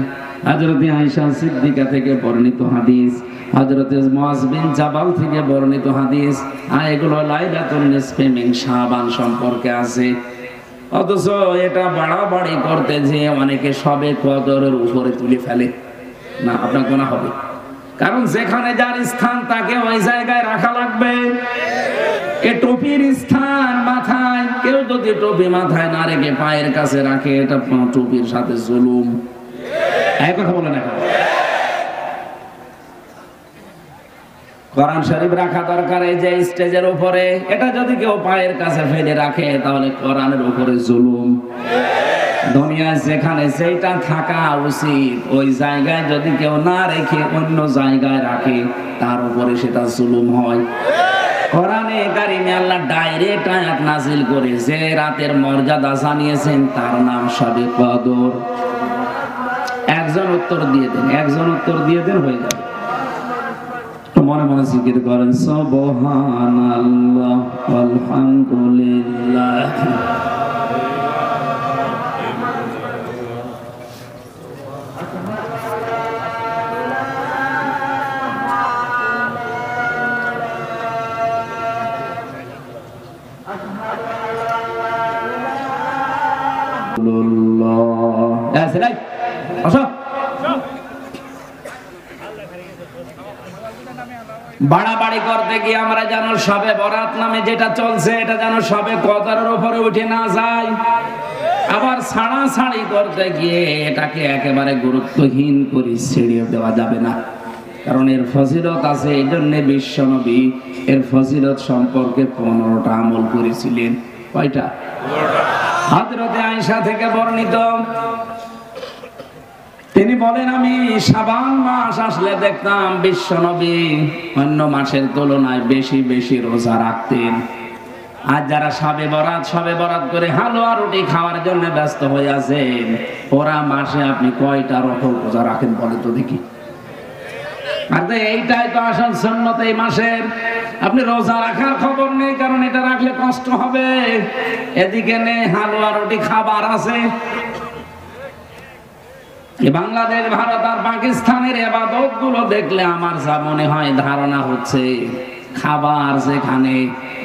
হযরতে আয়েশা সিদ্দিকা থেকে বর্ণিত হাদিস, হযরতে মুআজ বিন জাবাল থেকে বর্ণিত হাদিস, আর এগুলো লাইলাতুন নিসফি মিন শাবান সম্পর্কে আছে। অথচ এটা বাড়াবাড়ি করতে যে অনেকে সবে কদরের উপরে তুলে ফেলে। না, আপনার গোনা হবে, কারণ যেখানে যার স্থান তাকে ওই জায়গায় রাখা লাগবে। এ টুপির স্থান মাথায়, কেউ যদি টুপি মাথায় না রেখে পায়ের কাছে রাখে, এটা টুপির সাথে জুলুম। এই কথা বলে না, কোরআন শরীফ রাখা দরকার এই যে স্টেজের উপরে। এটা যদি কেউ পায়ের কাছে ফেলে রাখে, তাহলে কোরআনের উপরে জুলুম। দুনিয়ায় যেখানে যেটা থাকা উচিত, ওই জায়গায় যদি কেউ না রেখে অন্য জায়গায় রাখে, তার উপরে সেটা জুলুম হয়। কোরআনে কারিমে আল্লাহ ডাইরেক্ট আয়াত নাযিল করে যে রাতের মর্যাদা জানিয়েছেন, তার নাম শবে কদর। একজন উত্তর দিয়ে দেন, একজন উত্তর দিয়ে দেন, হয়ে যাবে। তো মনে মনে জিকির করেন সুবহানাল্লাহ আলহামদুলিল্লাহ। বাড়াবাড়ি করতে গিয়ে আমরা যেন শবে বরাত নামে যেটা চলছে, এটা যেন শবে কদরের উপরে উঠে না যায়। আবার ছাড়াছাড়ি করতে গিয়ে এটাকে একেবারে গুরুত্বহীন করে ছেড়ে দেওয়া যাবে না, কারণ এর ফজিলত আছে। এই জন্য বিশ্বনবী এর ফজিলত সম্পর্কে 15টা আমল করেছিলেন। কয়টা? হযরতে আয়েশা থেকে বর্ণিত, তিনি বলেন, আমি শাবান মাস আসলে দেখতাম বিশ্বনবী অন্য মাসের তুলনায় বেশি বেশি রোজা রাখতেন। আর যারা সবে বরাত করে হালুয়া রুটি খাওয়ার জন্য ব্যস্ত হয়ে আছেন, ওরা মাসে আপনি কয়টা রকম রোজা রাখেন বলে তো দেখি। আর এইটাই তো আসল সুন্নত এই মাসের। আপনি রোজা রাখার খবর নেই, কারণ এটা রাখলে কষ্ট হবে। এদিকে নেই হালুয়া রুটি খাবার আছে। বাংলাদেশ, ভারত আর পাকিস্তানের ইবাদত গুলো দেখলে আমার যা মনে হয়, ধারণা হচ্ছে খাবার যেখানে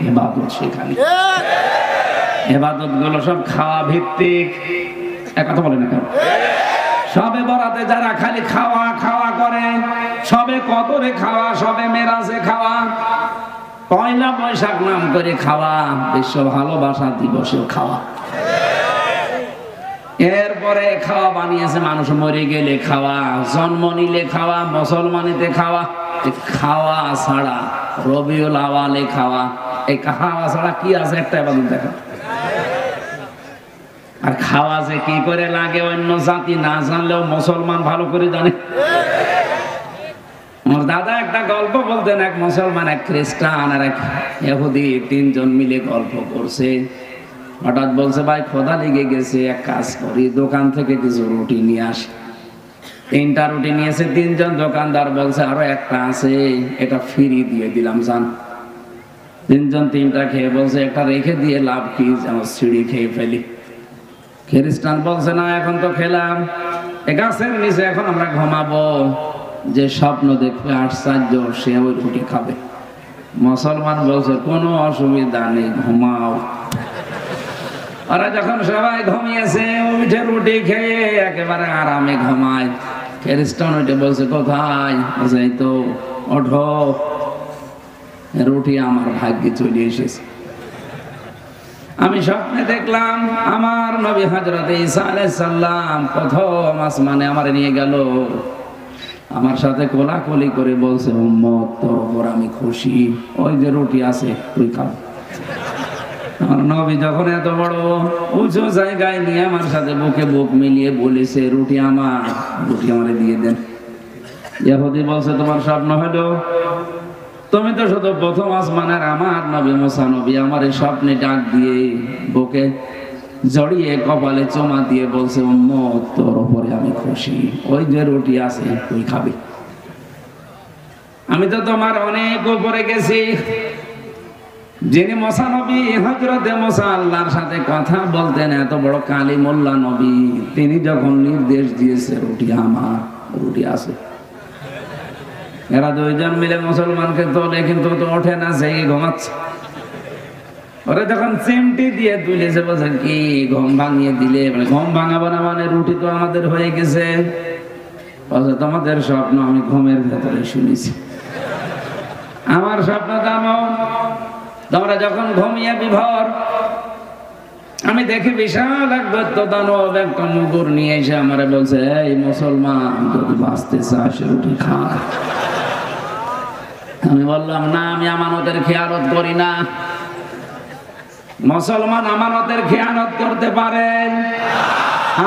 ইবাদত সেখানে। ইবাদত গুলো সব খাওয়া ভিত্তিক। এক কথা বলে না কেন? সবে বরাতে যারা খালি খাওয়া খাওয়া করে, সবে কদরে খাওয়া, সবে মেরাজে খাওয়া, পয়লা বৈশাখ নাম করে খাওয়া, বিশ্ব ভালোবাসা দিবসেও খাওয়া, এরপরে খাওয়া বানিয়েছে মানুষ মরে গেলে খাওয়া, জন্ম নিলে খাওয়া, মুসলমানিতে খাওয়া। খাওয়া ছাড়া রবিউল আওয়ালে খাওয়া, এই খাওয়া ছাড়া কি আছে একটা ইবাদত দেখা। আর খাওয়া যে কি করে লাগে অন্য জাতি না জানলেও মুসলমান ভালো করে জানে। আমার দাদা একটা গল্প বলতেন, এক মুসলমান, এক খ্রিস্টান আর এক ইহুদি, তিনজন মিলে গল্প করছে। হঠাৎ বলছে, ভাই খোদা লেগে গেছে, এক কাজ করি, দোকান থেকে কিছু রুটি নিয়ে আসি। 3টা রুটি নিয়েছে তিনজন। দোকানদার বলছে আরো একটা আছে, এটা ফ্রি দিয়ে দিলাম জান। তিনজন 3টা খেয়ে বলছে একটা রেখে দিয়ে লাভ কি, যেন সিঁড়ি খেয়ে ফেলি। খ্রিস্টান বলছে না, এখন তো খেলাম, গাছের নিচে এখন আমরা ঘুমাবো, যে স্বপ্ন দেখবে আশ্চর্য সে ওই রুটি খাবে। মুসলমান বলছে কোনো অসুবিধা নেই, ঘুমাও। ওরা যখন সবাই ঘুমিয়েছে, উঠে রুটি খেয়ে একেবারে আরামে ঘুমায়। খ্রিস্টান ওইটা বলছে কোথায়? বলছে এই তো, ওঠো, রুটি আমার ভাগ্যে চলে এসেছে। আমি স্বপ্নে দেখলাম আমার নবী হযরত ঈসা আলাইহিস সালাম প্রথম আসমানে আমার নিয়ে গেল, আমার সাথে কোলাকুলি করে বলছে, উম্মত তোর উপর আমি খুশি, ওই যে রুটি আছে তুই খা। আমার নবী যখন এত বড় উঁচু জায়গায় নিয়ে আমার সাথে বুকে বুক মিলিয়ে বলেছে, রুটি আমার, রুটি আমারে দিয়ে দেন। ইহুদি বলছে তোমার স্বপ্ন হলো, তুমি তো শুধু প্রথম আসমানের আমার নবী মুসা নবী আমার এই স্বপ্নে ডাক দিয়ে বুকে জড়িয়ে কপালে চুমা দিয়ে বলছে, উম্মত তোর উপরে আমি খুশি, ওই যে রুটি আছে তুই খাবি। আমি তো তোমার অনেক উপরে গেছি। যিনি মুসা নবী, হযরতে মুসা আল্লাহর সাথে কথা বলতেন, এত বড় কালিমুল্লাহ নবী, তিনি যখন নির্দেশ দিয়েছে রুটি আমার, রুটি আছে, এরা দুইজন মিলে মুসলমানকে তোলে, কিন্তু তো ওঠে না, সেই ঘুমাচ্ছে। ওরা যখন চিমটি দিয়ে তুলেছে, বলছে কি ঘুম ভাঙিয়ে দিলে? মানে ঘুম ভাঙাবো না মানে, রুটি তো আমাদের হয়ে গেছে। বলছে তোমাদের স্বপ্ন আমি ঘুমের ভেতরে শুনেছি, আমার স্বপ্ন জানো? তোমরা যখন ঘুমিয়ে বিভোর, আমি দেখি বিশাল এক দৈত্য দানব একটা মুগুর নিয়ে এসে আমারে বলছে, এই মুসলমান যদি বাঁচতে চাস রুটি খা। আমি বললাম না, আমি আমানতের খেয়ানত করি না। মুসলমান আমানতের খেয়ানত করতে পারে?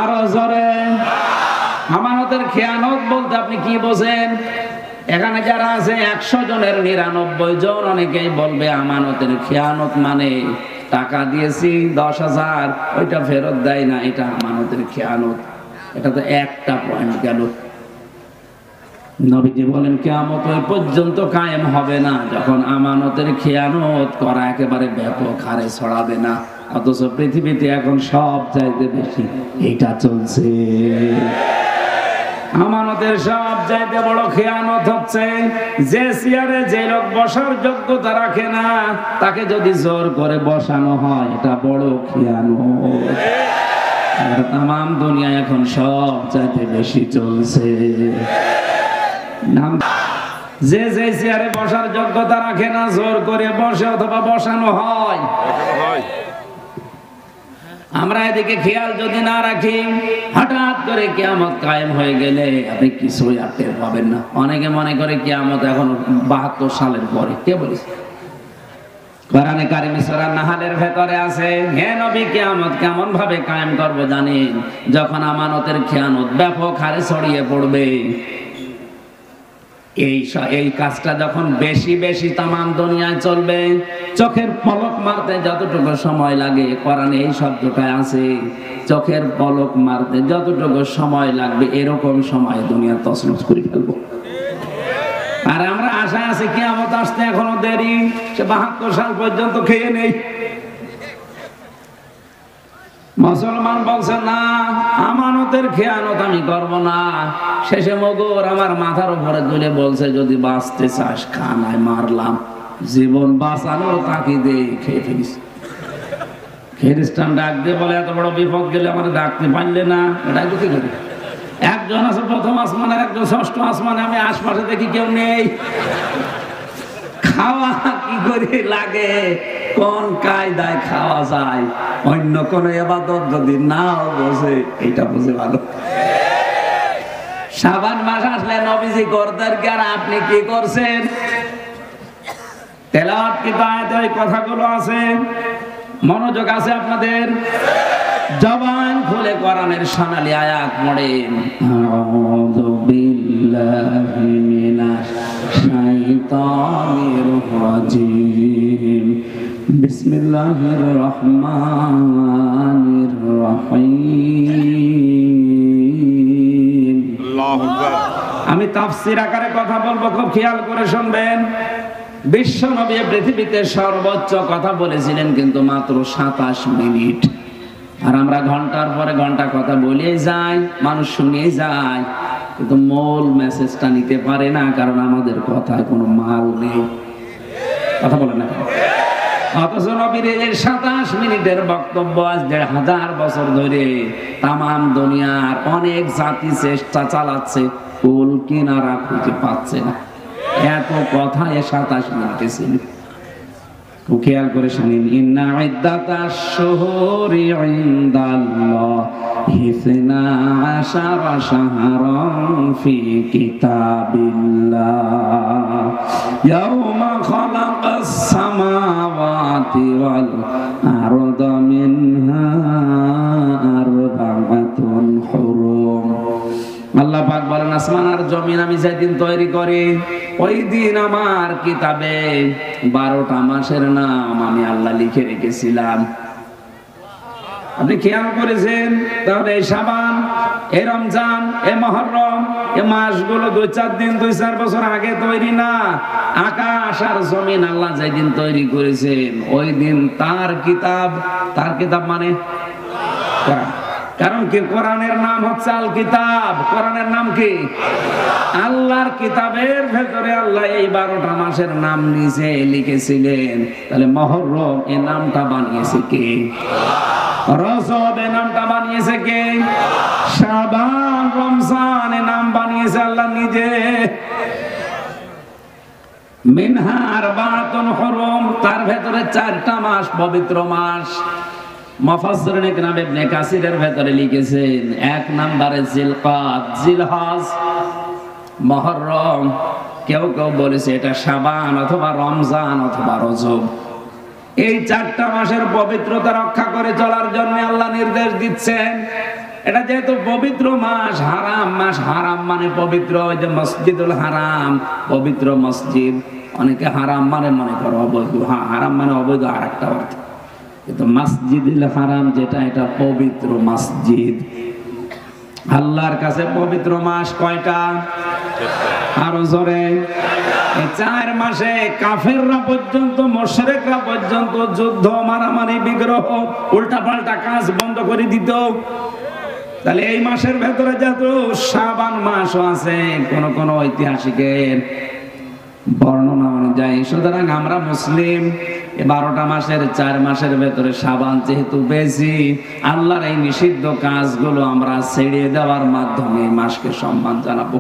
আরো জোরে। আমানতের খেয়ানত বলতে আপনি কি বোঝেন? এখানে যারা আছে 100 জনের 99 জন অনেকেই বলবে আমানতের খেয়ানত মানে টাকা দিয়েছি 10,000, ওইটা ফেরত দেয় না, এটা আমানতের খেয়ানত। এটা তো একটা পয়েন্ট গেল। নবীজি বলেন কিয়ামত ওই পর্যন্ত কায়েম হবে না যখন আমানতের খেয়ানত করা একেবারে ব্যাপক হারে ছড়াবে না। অথচ পৃথিবীতে এখন সব চাইতে বেশি এটা চলছে। আমানতের সব চাইতে বড় খেয়ানত হচ্ছে যে চেয়ারে যে লোক বসার যোগ্যতা রাখে না, তাকে যদি জোর করে বসানো হয়, এটা বড় খেয়ানত। তাম দুনিয়া এখন সব চাইতে বেশি চলছে। যে যে চেয়ারে বসার যোগ্যতা রাখে না, জোর করে বসে অথবা বসানো হয়। আমরা এদিকে খেয়াল যদি না রাখি, হঠাৎ করে কিয়ামত কায়েম হয়ে গেলে আপনি কিছুই আর টের পাবেন না। অনেকে মনে করে কিয়ামত এখন 72 সালের পরে। কে বলেছে? কোরআনে কারিমে সূরা নাহলের ভেতরে আছে, হে নবী কিয়ামত কেমন ভাবে কায়েম করব জানেন? যখন আমানতের খেয়ানত ব্যাপক হারে ছড়িয়ে পড়বে। এই কাজটা যখন বেশি বেশি তামাম দুনিয়ায় চলবে, চোখের পলক মারতে যতটুকু সময় লাগে, কোরআনে এই শব্দটা আছে, চোখের পলক মারতে যতটুকু সময় লাগবে এরকম সময় দুনিয়া তছনছ করে ফেলবো। আর আমরা আশায় আছি কিয়ামত আসতে এখনো দেরি, সে ৭২ সাল পর্যন্ত খেয়ে নেই। মুসলমান বলছে না, আমানতের খেয়ানত আমি করব না। শেষে মগর আমার মাথার উপরে তুলে বলছে, যদি বাঁচতে চাস খা, নাই মারলাম। জীবন বাঁচানোর তাগিদে খেয়ে ফেলিস। খ্রিস্টান ডাক দিয়ে বলে, এত বড় বিপদ গেলে আমার ডাকতে পারলে না, ডাক কি করে? একজন আছে প্রথম আসমানের, একজন ষষ্ঠ আসমানে, আমি আশপাশে দেখি কেউ নেই। খাওয়া কি করে লাগে, কোন কায়দায় খাওয়া যায়, অন্য কোন ইবাদত যদি নাও বোঝে, এটা বুঝে ভালো। শাবান মাস আসলে নবীজি করতেন কি, আর আপনি কি করছেন? তেলাওয়াত কি আয়াতে ওই কথাগুলো আছে? মনোযোগ আছে আপনাদের? জবান খুলে কোরআনের সোনালী আয়াত পড়েন। আউযু বিল্লাহি মিনাশ শাইতানির রাজিম। বিসমিল্লাহির রহমানির রহিম। আল্লাহু আকবার। আমি তাফসীর আকারে কথা বলবো, খুব খেয়াল করে শুনবেন। বিশ্ব নবী পৃথিবীতে সর্বোচ্চ কথা বলেছিলেন কিন্তু মাত্র ২৭ মিনিট। আর আমরা ঘন্টার পরে ঘন্টা কথা বলে যাই, মানুষ শুনে যায়, কিন্তু মূল মেসেজটা নিতে পারে না, কারণ আমাদের কথায় কোনো মাল নেই। কথা বলে না। অথচ নবীর এই ২৭ মিনিটের বক্তব্য আজ ১,৫০০ বছর ধরে তামাম দুনিয়ার অনেক জাতি চেষ্টা চালাচ্ছে, কুল কিনারা খুঁজে পাচ্ছে না। এত কথা ২৭ মিনিটে ছিল। খেয়াল করে শুনেন। ইন্না ইদ্দাতাশ শুহুরি ইনদাল্লাহি ১২ শাহরান ফি কিতাবিল্লাহ ইয়াওমা খালাকাস সামাওয়াতি ওয়াল আরদা মিনহা আরবাআতুন হুরুম। আল্লাহ পাক বলেন, আসমান আর জমিন আমি যেদিন তৈরি করি, ওই দিন আমার কিতাবে ১২টা মাসের নাম আমি আল্লাহ লিখে রেখেছিলাম। আপনি খেয়াল করেছেন? তাহলে এই শাবান, এই রমজান, এই মুহররম, এই মাসগুলো ২-৪ দিন, ২-৪ বছর আগে তৈরি না। আকাশ আর জমিন আল্লাহ যেদিন তৈরি করেছেন, ওই দিন তার কিতাব মানে কোরআন। কারণ কি, কোরআনের নাম হচ্ছে আল কিতাব। কোরআনের নাম কি? আল্লাহর কিতাবের ভেতরে আল্লাহ এই ১২টা মাসের নাম নিচে লিখেছিলেন। তাহলে মুহররম এই নামটা বানিয়েছে কে? রজব এই নামটা বানিয়েছে কে? শাবান, রমজান এই নাম বানিয়েছে আল্লাহ নিজে। মিনহা আরবাআতুন হুরুম, তার ভেতরে 4টা মাস পবিত্র মাস। মুফাসসিরিন ইকরাম ইবনে কাসিরের ভেতরে লিখেছেন, ১ নম্বরে জিলকাদ, জিলহজ, মুহররম। কেউ কেউ বলেছে এটা শাবান অথবা রমজান অথবা রজব। এই 4টা মাসের পবিত্রতা রক্ষা করে চলার জন্য আল্লাহ নির্দেশ দিচ্ছেন। এটা যেহেতু পবিত্র মাস, হারাম মাস, হারাম মানে পবিত্র। ওই যে মসজিদুল হারাম, পবিত্র মসজিদ, অনেকে হারাম মানে মনে করো অবৈধ। হ্যাঁ, হারাম মানে অবৈধ আর একটা অর্থ, কিন্তু মসজিদুল হারাম যেটা, এটা পবিত্র মসজিদ। আল্লাহর কাছে পবিত্র মাস কয়টা? আরো জোরে। এই 4 মাসে কাফেররা পর্যন্ত, মুশরিকরা পর্যন্ত যুদ্ধ, মারামারি, বিগ্রহ, উল্টাপাল্টা কাজ বন্ধ করে দিত। তাহলে এই মাসের ভেতরে যেহেতু শাবান মাসও আছে, কোন কোন ঐতিহাসিকের বর্ণনা অনুযায়ী, সুতরাং আমরা মুসলিম, 12টা মাসের 4 মাসের ভেতরে শাবান যেহেতু বেশি, আল্লাহর এই নিষিদ্ধ কাজগুলো আমরা ছেড়ে দেওয়ার মাধ্যমে এই মাসকে সম্মান জানাবো।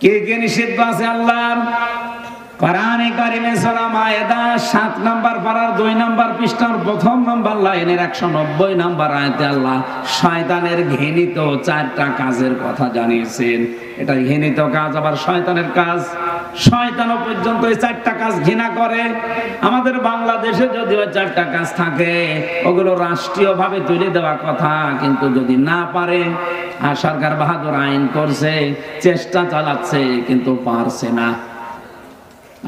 কে কে নিষিদ্ধ আছে আল্লাহর? কোরআনে কারিমে সূরা মায়েদা 7 নম্বর পারার 2 নম্বর পৃষ্ঠার 1ম নম্বর লাইনের 190 নম্বর আয়াতে আল্লাহ শয়তানের ঘৃণিত 4টা কাজের কথা জানিয়েছেন। এটা ঘৃণিত কাজ, আবার শয়তানের কাজ। শয়তানও পর্যন্ত এই 4টা কাজ ঘৃণা করে। আমাদের বাংলাদেশে যদিও 4টা কাজ থাকে, ওগুলো রাষ্ট্রীয়ভাবে তুলে দেওয়া কথা, কিন্তু যদি না পারে, আর সরকার বাহাদুর আইন করছে, চেষ্টা চালাচ্ছে, কিন্তু পারছে না।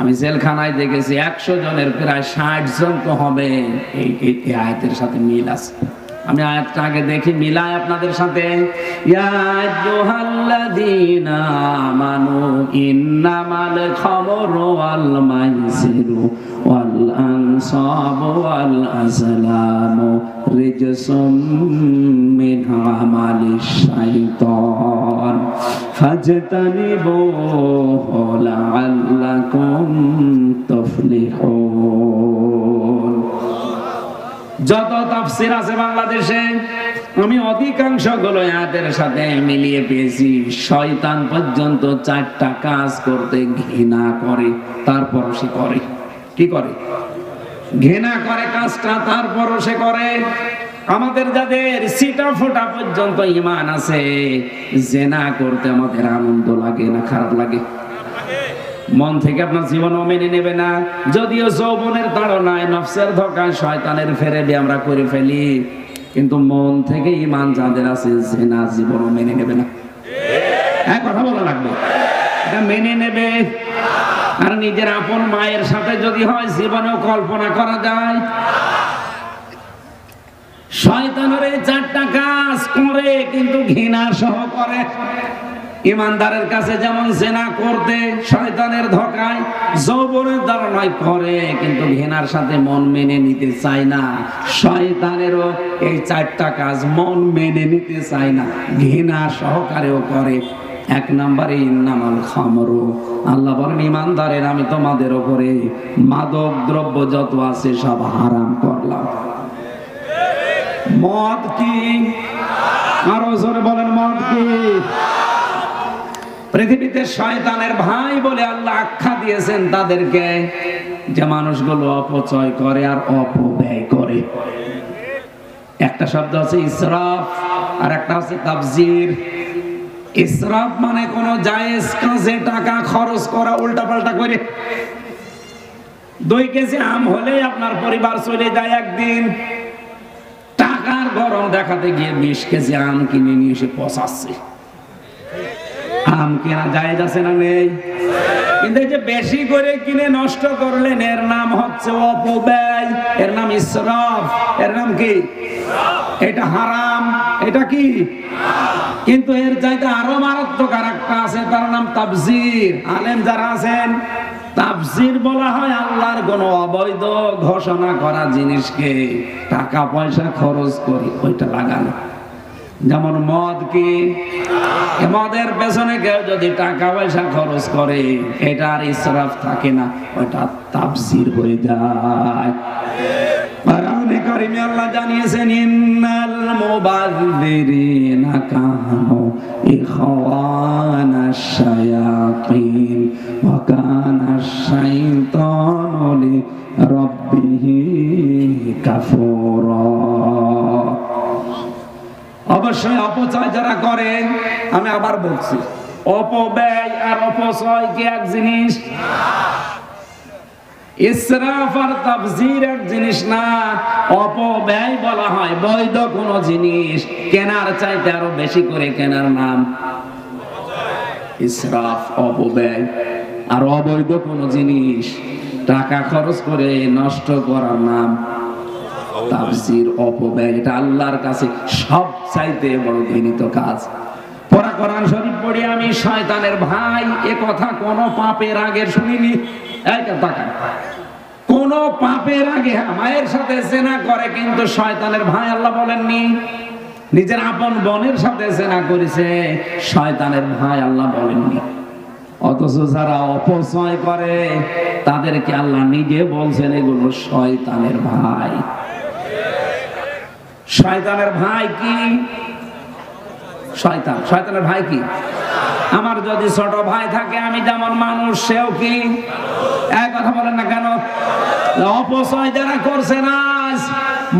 আমি জেলখানায় দেখেছি 100 জনের প্রায় 60 জন তো হবে এই আয়াতের সাথে মিল আছে। আমি আয়াতটা আগে দেখি, মিলাই আপনাদের সাথে। ইয়া আইয়ুহাল্লাযীনা আমানু ইন্নামাল খামরু ওয়াল মাইসিরু ওয়াল আনসাবু ওয়াল আজলামু রিজসুম মিন আমালিশ শাইতান ফাজতানিবুহু লাআল্লাকুম তুফলিহুন। যত তাফসীর আছে বাংলাদেশে, আমি অধিকাংশ গুলো আয়াতের সাথে মিলিয়ে পেয়েছি। শয়তান পর্যন্ত 4টা কাজ করতে ঘৃণা করে, তারপরও সে করে। কি করে? ঘৃণা করে কাজটা, তারপরও সে করে। আমাদের যাদের সিটা ফোটা পর্যন্ত ঈমান আছে, জিনা করতে আমাদের আনন্দ লাগে না খারাপ লাগে? মন থেকে আপনার জীবনও মেনে নেবে না। যদিও যৌবনের তাড়নায়, নফসের ধোঁকায়, শয়তানের ফেরেবে আমরা করে ফেলি, কিন্তু মন থেকে ঈমান যাদের আছে, জিনা জীবনও মেনে নেবে না। এক কথা বলা লাগবে, এটা মেনে নেবে। আর নিজের আপন মায়ের সাথে যদি হয়, জীবনেও কল্পনা করা যায়। শয়তানের এই 4টা কাজ করে, কিন্তু ঘৃণা সহ করে। ইমানদারের কাছে যেমন জিনা করতে শয়তানের ধোঁকায়, যৌবনের ধারণায় করে, কিন্তু ঘৃণার সাথে মন মেনে নিতে চায় না। শয়তানেরও এই 4টা কাজ মন মেনে নিতে চায় না, ঘৃণা সহকারেও করে। 1 নম্বরে ইন্নামাল খামরু, আল্লাহ বলেন ইমানদারের আমি তোমাদের উপরে মাদক দ্রব্য যত আছে সব হারাম করলাম। মদ কি? আরো জোরে বলেন, মদ কি? পৃথিবীতে শয়তানের ভাই বলে আল্লাহ আখ্যা দিয়েছেন তাদেরকে, যে মানুষগুলো অপচয় করে আর অপব্যয় করে। একটা শব্দ আছে ইসরাফ, আর একটা আছে তাবজির। ইসরাফ মানে কোন জায়েজ কাজে টাকা খরচ করা উল্টাপাল্টা করে। 2 কেজি আম হলে আপনার পরিবার চলে যায় একদিন, টাকার গরম দেখাতে গিয়ে 20 কেজি আম কিনে নিয়ে এসে পচাচ্ছে। আম কেনা জায়েজ আছে না নেই? কিন্তু এই যে বেশি করে কিনে নষ্ট করলেন, এর নাম হচ্ছে অপব্যয়, এর নাম ইসরাফ। এর নাম কি? এটা হারাম। এটা কি? কিন্তু এর চাইতে আরো মারাত্মক আরেকটা আছে, তার নাম তাবজির। আলেম যারা আছেন, তাফসীর বলা হয় আল্লাহর কোন অবৈধ ঘোষণা করা জিনিসকে টাকা পয়সা খরচ করে ওইটা লাগানো। যেমন মদ কি? মদের পেছনে কেউ যদি টাকা পয়সা খরচ করে, এটা আর ইসরাফ থাকে না, ওটা তাফসীর হয়ে যায়। কোরআনে কারিমে আল্লাহ জানিয়েছেন ইন্নাল মুবাযযিরিনা কানু ইখওয়ানাশ শায়াতিন ওয়া কানাশ শাইতানু লিরাব্বিহি কাফুরা। অবশ্যই অপচয় যারা করে, আমি আবার বলছি, অপব্যয় আর অপচয় কি এক জিনিস? ইসরাফ আর তাবযীর এক জিনিস না। অপব্যয় বলা হয় বৈধ কোন জিনিস কেনার চাইতে আরো বেশি করে কেনার নাম ইসরাফ, অপব্যয়। আর অবৈধ কোন জিনিস টাকা খরচ করে নষ্ট করার নাম তাফসীর, অপব্যয়। এটা আল্লাহর কাছে সব চাইতে বড় ঘৃণিত কাজ। পড়া কোরআন শরীফ পড়ি আমি, শয়তানের ভাই এ কথা কোন পাপের আগে শুনিনি। কোন পাপের আগে মায়ের সাথে জিনা করে, কিন্তু শয়তানের ভাই আল্লাহ বলেননি। নিজের আপন বোনের সাথে জিনা করেছে, শয়তানের ভাই আল্লাহ বলেননি। অথচ যারা অপচয় করে তাদেরকে আল্লাহ নিজে বলছেন এগুলো শয়তানের ভাই। শয়তানের ভাই কি? শয়তান। শয়তানের ভাই কি? আমার যদি ছোট ভাই থাকে, আমি যেমন মানুষ, সেও কি? এক কথা বলেন না কেন? অপচয় যারা করছে না,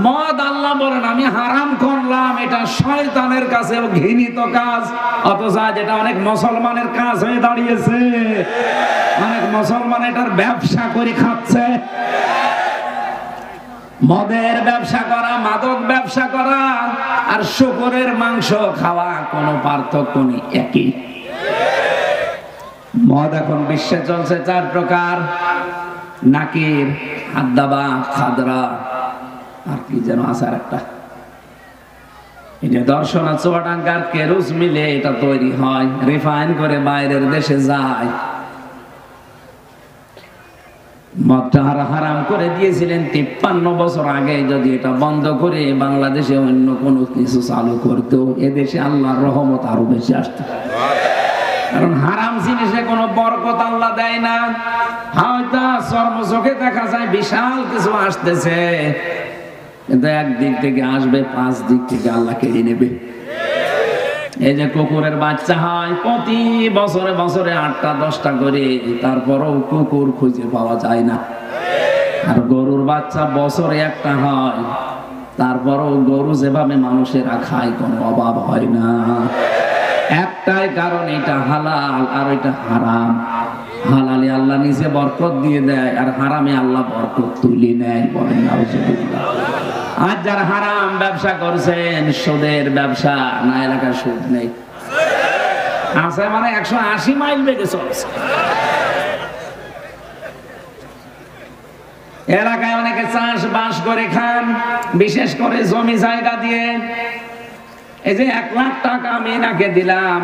মদ আল্লাহ বলেন আমি হারাম করলাম, এটা শয়তানের কাছে ঘৃণিত কাজ। অথচ আজ এটা অনেক মুসলমানের কাজ হয়ে দাঁড়িয়েছে। অনেক মুসলমান এটার ব্যবসা করে খাচ্ছে। মদের ব্যবসা করা, মাদক ব্যবসা করা আর শুকরের মাংস খাওয়া কোনো পার্থক্য নেই, একই। মদ এখন বিশ্বে চলছে 4 প্রকার: নাকির, হাদ্দাবা, খাদরা, আর কি যেন আছে একটা। এই যে দর্শনা, চুয়াডাঙ্গার কেরুজ মিলে এটা তৈরি হয়, রিফাইন করে বাইরের দেশে যায়। মদটা হারাম করে দিয়েছিলেন 53 বছর আগে। যদি এটা বন্ধ করে বাংলাদেশে অন্য কোনো কিছু চালু করতো, এদেশে আল্লাহর রহমত আরো বেশি আসতো। কারণ হারাম জিনিসে কোনো বরকত আল্লাহ দেয় না। হয়তো চর্মচোখে দেখা যায় বিশাল কিছু আসতেছে, কিন্তু একদিক থেকে আসবে, 5 দিক থেকে আল্লাহ কেড়ে নেবে। এই যে কুকুরের বাচ্চা হয় প্রতি বছরে বছরে 8টা 10টা করে, তারপরও কুকুর খুঁজে পাওয়া যায় না। আর গরুর বাচ্চা বছরে একটা হয়, তারপরও গরু যেভাবে মানুষেরা খায় কোনো অভাব হয় না। একটাই কারণ, এটা হালাল আর এটা হারাম। হালালে আল্লাহ নিজে বরকত দিয়ে দেয়, আর হারামে আল্লাহ বরকত তুলে নেয়। বলেন নাউজুবিল্লাহ। আজ যারা হারাম ব্যবসা করছেন, সুদের ব্যবসা, না এলাকায় সুদ নেই আছে, মানে 180 মাইল বেগে চলছে। এলাকায় অনেকে চাষবাস করে খান, বিশেষ করে জমি জায়গা দিয়ে। এই যে 1 লাখ টাকা আমি এনাকে দিলাম,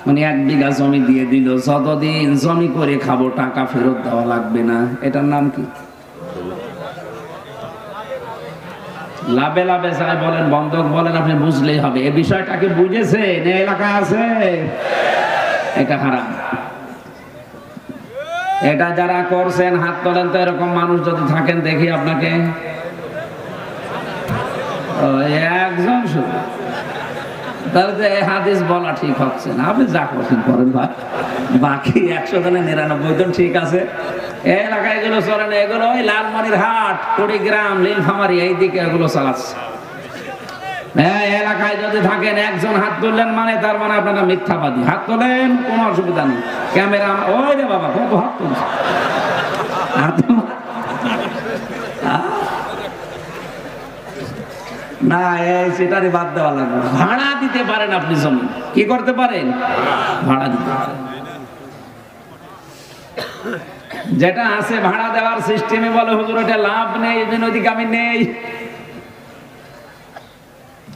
উনি 1 বিঘা জমি দিয়ে দিল। যতদিন জমি করে খাবো, টাকা ফেরত দেওয়া লাগবে না। এটার নাম কি? লাভে লাভে চাই বলেন, বন্ধক বলেন, আপনি বুঝলেই হবে। এই বিষয়টাকে বুঝেছেন? এলাকা আছে, এটা হারাম। এটা যারা করছেন হাত তোলেন তো। এরকম মানুষ যদি থাকেন দেখি আপনাকে। একজন শুধু, তাহলে তো এই হাদিস বলা ঠিক হচ্ছে না। আপনি যা করছেন করেন ভাই, বাকি 100 জনে 99 জন ঠিক আছে। এই এলাকায় এগুলো চলে না। এগুলো ওই লালমনির হাট, কুড়িগ্রাম, নীলফামারী এই দিকে এগুলো চালাচ্ছে। এলাকায় যদি থাকেন, একজন হাত তুললেন মানে তার মানে আপনারা মিথ্যাবাদী। হাত তোলেন, কোনো অসুবিধা নেই। ক্যামেরা, ওই রে বাবা কত হাত তুলছে। না, এই সেটারই বাদ দেওয়া লাগবে। ভাড়া দিতে পারেন আপনি জমি, কি করতে পারেন? ভাড়া দিতে পারেন। যেটা আছে ভাড়া দেওয়ার সিস্টেমে বলে হুজুর এটা লাভ নেই, বিনোদী কামি নেই।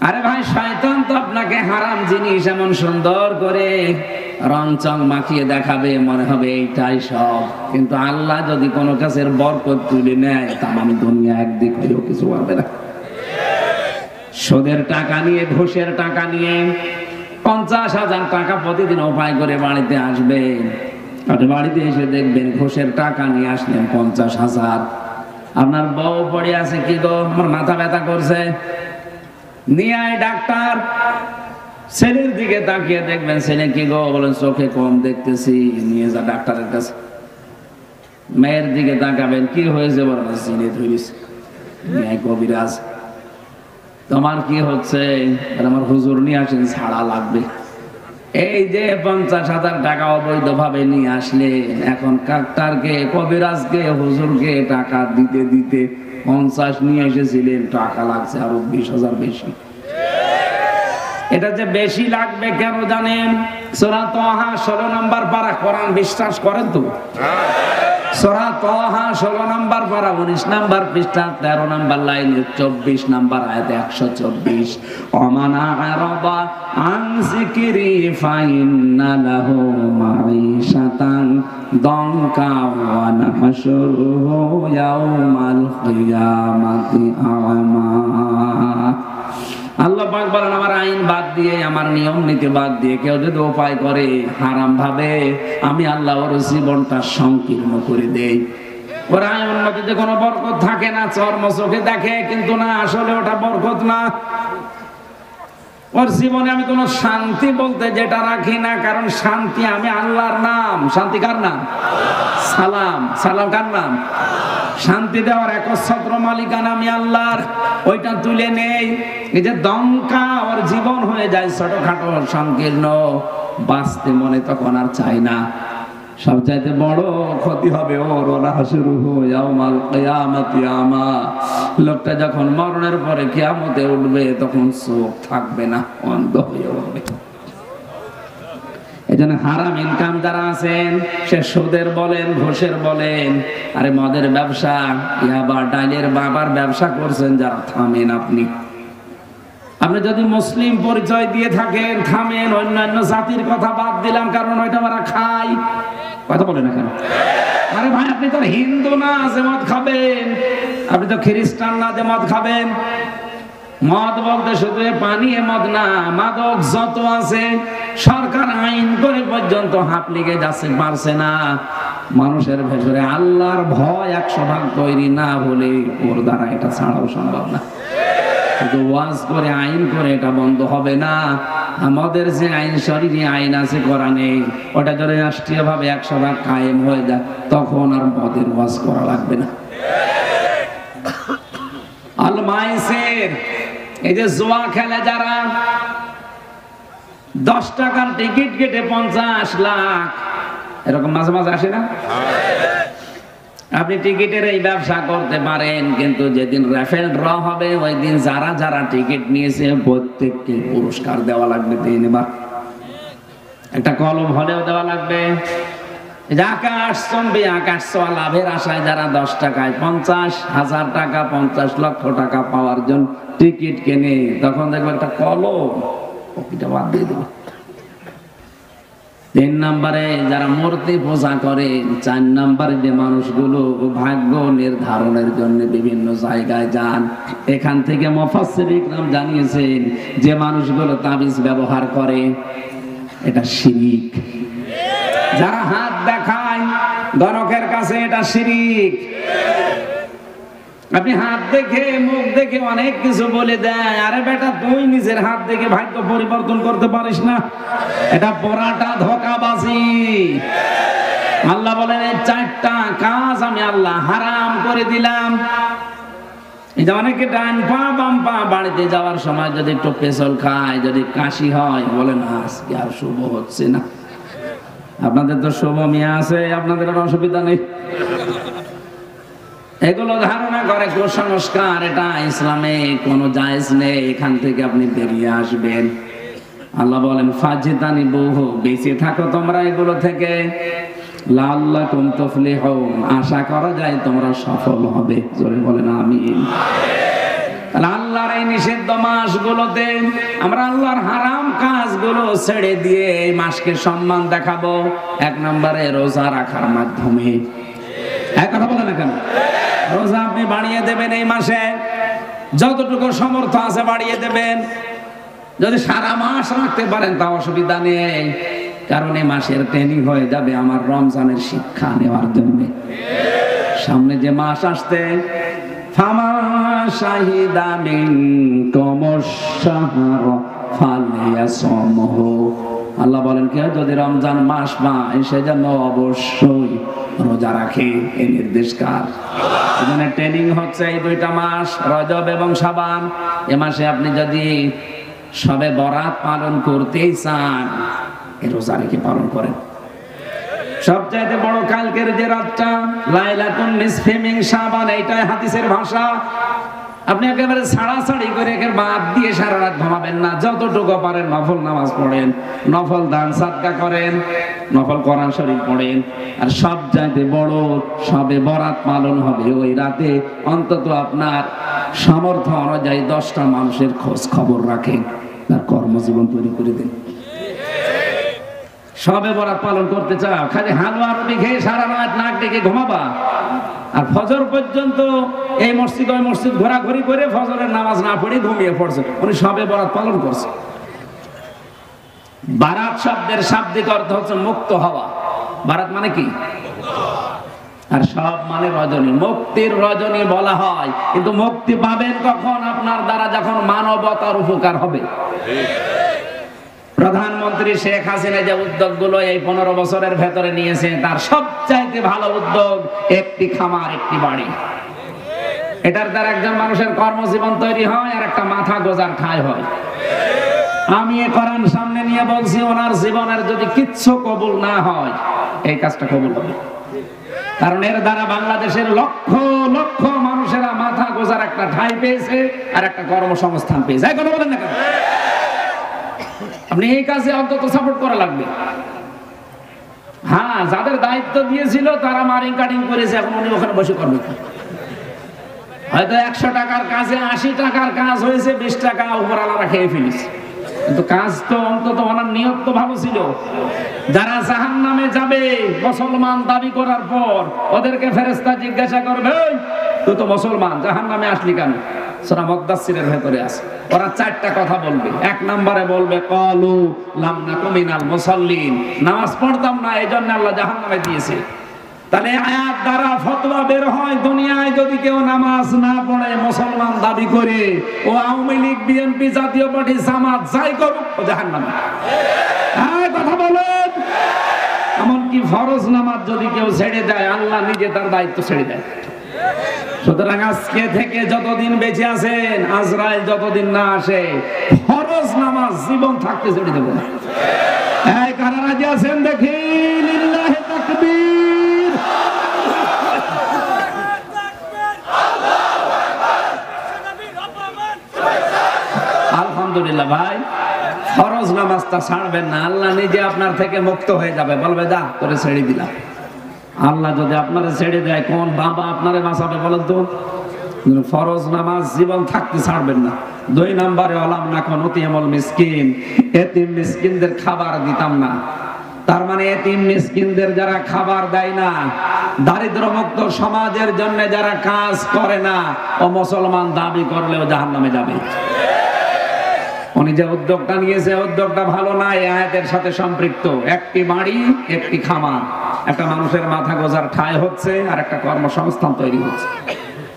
আরে ভাই, শয়তান তো আপনাকে হারাম জিনিস এমন সুন্দর করে রং চং মাখিয়ে দেখাবে, মনে হবে এইটাই সব। কিন্তু আল্লাহ যদি কোনো কাছের বরকত তুলে নেয়, তামাম দুনিয়া একদিক হয়েও কিছু পারবে না। সুদের টাকা নিয়ে, ঘুষের টাকা নিয়ে 50,000 টাকা প্রতিদিন উপায় করে বাড়িতে আসবেন। আর বাড়িতে এসে দেখবেন ঘুষের টাকা নিয়ে আসলেন 50,000। আপনার বউ পড়ে আছে, কি গো আমার মাথা ব্যথা করছে, নিয়ে আয় ডাক্তার। ছেলের দিকে তাকিয়ে দেখবেন ছেলে, কি গো, বলেন চোখে কম দেখতেছি, নিয়ে যা ডাক্তারের কাছে। মেয়ের দিকে তাকাবেন, কি হয়েছে, বলেন চিনে ধরেছে, নিয়ে আয় কবিরাজ। তোমার কি হচ্ছে? আমার হুজুর নিয়ে আসেন, ছাড়া লাগবে। এই যে 50,000 টাকা অবৈধ ভাবে নিয়ে আসলে, এখন ডাক্তারকে, কবিরাজকে, হুজুরকে টাকা দিতে দিতে 50 নিয়ে এসেছিলেন, টাকা লাগছে আরো 20,000 বেশি। এটা যে বেশি লাগবে কেন জানেন? সূরা তাহা 16 নম্বর পারা, কোরআন বিশ্বাস করেন তো? সূরা তাহা 16 নম্বর পারা, 19 নম্বর পৃষ্ঠা, 13 নম্বর লাইনে 24 নম্বর আয়াতে 124, ওমান আরাদা আন যিকরি ফাইন্না লাহু মাঈশাতান দানকা ওয়া নাহশুরুহু ইয়াওমাল কিয়ামাতি আ'মা। আল্লাহ পাক বলেন, আমার আইন বাদ দিয়ে, আমার নিয়ম নীতি বাদ দিয়ে কেউ যদি উপায় করে হারাম ভাবে, আমি আল্লাহ ওর জীবনটা সংকীর্ণ করে দেই। ওর আয় উন্নতিতে কোনো বরকত থাকে না। চর্ম চোখে দেখে, কিন্তু না, আসলে ওটা বরকত না। ওর জীবনে আমি কোনো শান্তি বলতে যেটা রাখি না, কারণ শান্তি আমি আল্লাহর নাম। শান্তি কার নাম? সালাম। সালাম কার নাম? শান্তি দেওয়ার একচ্ছত্র মালিকানা আমি আল্লাহর, ওইটা তুলে নেই। এই যে দমকা ওর জীবন হয়ে যায় ছোটখাটো সংকীর্ণ, বাঁচতে মনে তখন আর চাই না। সবচাইতে বড় ক্ষতি হবে ওর, ওলা হাসুরুহু ইয়াউমাল কিয়ামাতি আমা। লোকটা যখন মরণের পরে কিয়ামতে উঠবে তখন চোখ থাকবে না, অন্ধ হয়ে উঠবে। এজন্য হারাম ইনকাম যারা আছেন, সে সুদের বলেন, ঘুষের বলেন, আরে মদের ব্যবসা, ইয়াবা ডাইলের বাবার ব্যবসা করছেন যারা, থামেন। আপনি যদি মুসলিম পরিচয় দিয়ে থাকেন থামেন। অন্যান্য জাতির কথা বাদ দিলাম, কারণ ওইটা ওরা খায়। কথা বলে না কেন? আরে ভাই, আপনি তো হিন্দু না যে মদ খাবেন, আপনি তো খ্রিস্টান না যে মদ খাবেন। মদ বলতে শুধু পানি মদ না, মাদক যত আছে সরকার আইন করে পর্যন্ত হাত লেগে যাচ্ছে, পারছে না। মানুষের ভেতরে আল্লাহর ভয় 100% তৈরি না হলে ওর দ্বারা এটা ছাড়াও সম্ভব না। ওয়াজ করে আইন করে এটা বন্ধ হবে না। আমাদের যে আইন শরীরে আইন আছে কোরআনে, ওটা যদি রাষ্ট্রীয় ভাবে 100% কায়েম হয়ে যায়, তখন আর মদের ওয়াজ করা লাগবে না। আল মাইসির, এই যে জুয়া খেলে যারা, 10 টাকার টিকিট কেটে 50 লাখ, এরকম মাঝে মাঝে আসে না? আপনি টিকিটের এই ব্যবসা করতে পারেন, কিন্তু যেদিন রাফেল ড্র হবে ওই দিন যারা যারা টিকিট নিয়েছে প্রত্যেককে পুরস্কার দেওয়া লাগবে 3 বার। একটা কলম হলেও দেওয়া লাগবে। আকাশ চম্বি আকাশ ছোঁয়া লাভের আশায় যারা 10 টাকায় 50,000 টাকা 50 লক্ষ টাকা পাওয়ার জন্য টিকিট কেনে, তখন দেখবে একটা কলম, কপিটা বাদ দিয়ে দেবে। 3 নম্বরে যারা মূর্তি পূজা করে, 4 নম্বরে যে মানুষগুলো ভাগ্য নির্ধারণের জন্য বিভিন্ন জায়গায় যান, এখান থেকে মুফাসসির ইকরাম জানিয়েছেন যে মানুষগুলো তাবিজ ব্যবহার করে, এটা শিরক। যারা হাত দেখায় গণকের কাছে, এটা শিরক। আপনি হাত দেখে মুখ দেখে অনেক কিছু বলে দেয়, আরে বেটা তুই নিজের হাত দেখে ভাগ্য পরিবর্তন করতে পারিস না, এটা পোড়াটা ধোঁকাবাজি। আল্লাহ বলেন এই 4টা কাজ আমি আল্লাহ হারাম করে দিলাম। এই যে অনেকে ডান পা বাম পা বাড়িতে যাওয়ার সময় যদি একটু পেছল খায়, যদি কাশি হয়, বলেন আজকে আর শুভ হচ্ছে না। আপনাদের তো শুভ মিয়া আছে, আপনাদের আর অসুবিধা নেই। এগুলো ধারণা করে কুসংস্কার, এটা ইসলামে কোনো জায়েজ নেই, এখান থেকে আপনি বেরিয়ে আসবেন। আল্লাহ বলেন ফাজিতানিবুহু, বেঁচে থাকো তোমরা এগুলো থেকে, লাআল্লাকুম তুফলিহুন, আশা করা যায় তোমরা সফল হবে। জোরে বলেন আমিন। আল্লাহর এই নিষিদ্ধ মাসগুলোতে আমরা আল্লাহর হারাম কাজগুলো ছেড়ে দিয়ে এই মাসকে সম্মান দেখাবো। 1 নম্বরে রোজা রাখার মাধ্যমে। এক কথা বলে না কেন? রোজা আপনি বাড়িয়ে দেবেন, এই মাসে যতটুকু সমর্থ আছে বাড়িয়ে দেবেন। যদি সারা মাস রাখতে পারেন তা অসুবিধা নেই, কারণ এই মাসের ট্রেনিং হয়ে যাবে আমার রমজানের শিক্ষা নেওয়ার জন্য। সামনে যে মাস আসতে, ফামা শাহিদা মিনকুমুশ শাহর ফালিয়াসমহু, আল্লাহ বলেন কি যদি রমজান মাস পায় সে যেন অবশ্যই রোজা রাখে। এই নির্দেশ কার? এখানে ট্রেনিং হচ্ছে এই 2টা মাস, রজব এবং শাবান। এ মাসে আপনি যদি সবে বরাত পালন করতেই চান, এই রোজা রেখে পালন করেন। সবচাইতে বড় কালকের যে রাতটা লাইলাতুন নিসফি মিন শাবান, এইটাই হাদিসের ভাষা। আপনি একেবারে ছাড়াছাড়ি করে একের বাদ দিয়ে সারা রাত ঘুমাবেন না। যতটুকু পারেন নফল নামাজ পড়েন, নফল দান সাদকা করেন, নফল কোরআন শরীফ পড়েন। আর সবচাইতে বড় সবে বরাত পালন হবে ওই রাতে। অন্তত আপনার সামর্থ্য অনুযায়ী 10টা মানুষের খোঁজ খবর রাখেন, তার কর্মজীবন তৈরি করে দিন। সবে বরাত পালন করতে চাও, খালি হালুয়া রুটি খেয়ে সারা রাত নাক ডেকে ঘুমাবা, আর ফজর পর্যন্ত এই মসজিদ ওই মসজিদ ঘোরাঘুরি করে ফজরের নামাজ না পড়ে ঘুমিয়ে পড়ছে, উনি সবে বরাত পালন করছে। বারাত শব্দের শাব্দিক অর্থ হচ্ছে মুক্ত হওয়া। বারাত মানে কি? আর সব মানে রজনী, মুক্তির রজনী বলা হয়। কিন্তু মুক্তি পাবেন কখন? আপনার দ্বারা যখন মানবতার উপকার হবে। প্রধানমন্ত্রী শেখ হাসিনা যে উদ্যোগগুলো এই 15 বছরের ভেতরে নিয়েছে, তার সবচাইতে ভালো উদ্যোগ একটি খামার একটি বাড়ি। এটার দ্বারা একজন মানুষের কর্মজীবন তৈরি হয় আর একটা মাথা গোজার ঠাঁই হয়। আমি এ কোরআন সামনে নিয়ে বলছি, ওনার জীবনের যদি কিচ্ছু কবুল না হয়, এই কাজটা কবুল হবে। কারণ এর দ্বারা বাংলাদেশের লক্ষ লক্ষ মানুষেরা মাথা গোজার একটা ঠাঁই পেয়েছে আর একটা কর্মসংস্থান পেয়েছে। এই কথা বলেন না কেন? আপনি এই কাজে অন্তত সাপোর্ট করা লাগবে। হ্যাঁ, যাদের দায়িত্ব দিয়েছিল তারা মারিং কাটিং করেছে, এখন উনি ওখানে বসে করবে। হয়তো 100 টাকার কাজে 80 টাকার কাজ হয়েছে, 20 টাকা উপরালারা খেয়ে ফেলেছে। কিন্তু কাজ তো অন্তত ওনার নিয়ত তো ভালো ছিল। যারা জাহান্নামে যাবে মুসলমান দাবি করার পর, ওদেরকে ফেরেশতা জিজ্ঞাসা করবে, তুই তো মুসলমান, জাহান্নামে আসলি কেন? সূরা মুদ্দাসসিরের ভেতরে আছে। ওরা 4টা কথা বলবে। 1 নম্বরে বলবে ক্বালু লাম নাকু মিনাল মুসাল্লিন, নামাজ পড়তাম না, এইজন্য আল্লাহ জাহান্নামে দিয়েছে। তাহলে আয়াত দ্বারা ফতোয়া বের হয়, দুনিয়ায় যদি কেউ নামাজ না পড়ে মুসলমান দাবি করে, ও আওয়ামী লীগ, বিএনপি, জাতীয় পার্টি, জামাত যাই করুক, ও জাহান্নামে। হ্যাঁ, কথা বলেন। এমনকি ফরজ নামাজ যদি কেউ ছেড়ে দেয়, আল্লাহ নিজে তার দায়িত্ব ছেড়ে দেয়। সুতরাং আজকে থেকে যতদিন বেঁচে আছেন, আজরাইল যতদিন না আসে, ফরজ নামাজ জীবন থাকতে ছেড়ে দেব না। এই কারা রাজি আছেন দেখি? লিল্লাহি তাকবীর। আলহামদুলিল্লাহ ভাই, ফরজ নামাজটা ছাড়বেন না, আল্লাহ নিজে আপনার থেকে মুক্ত হয়ে যাবে, বলবে যা তোরে ছেড়ে দিলাম। আল্লাহ যদি আপনারা ছেড়ে দেয়, কোন বাবা আপনারে বাঁচাবে বলেন তো? ফরজ নামাজ জীবন থাকতে ছাড়বেন না। 2 নম্বরে ওলাম নাকুন নতিয়মুল মিসকিন, এতিম মিসকিনদের খাবার দিতাম না। তার মানে এতিম মিসকিনদের যারা খাবার দেয় না, দারিদ্র মুক্ত সমাজের জন্য যারা কাজ করে না, ও মুসলমান দাবি করলেও জাহান্নামে যাবে। উনি যে উদ্যোগটা নিয়েছে, উদ্যোগটা ভালো না, এই আয়াতের সাথে সম্পৃক্ত। একটি বাড়ি একটি খামার, একটা মানুষের মাথা গোজার ঠাঁই হচ্ছে আর একটা কর্মসংস্থান তৈরি হচ্ছে।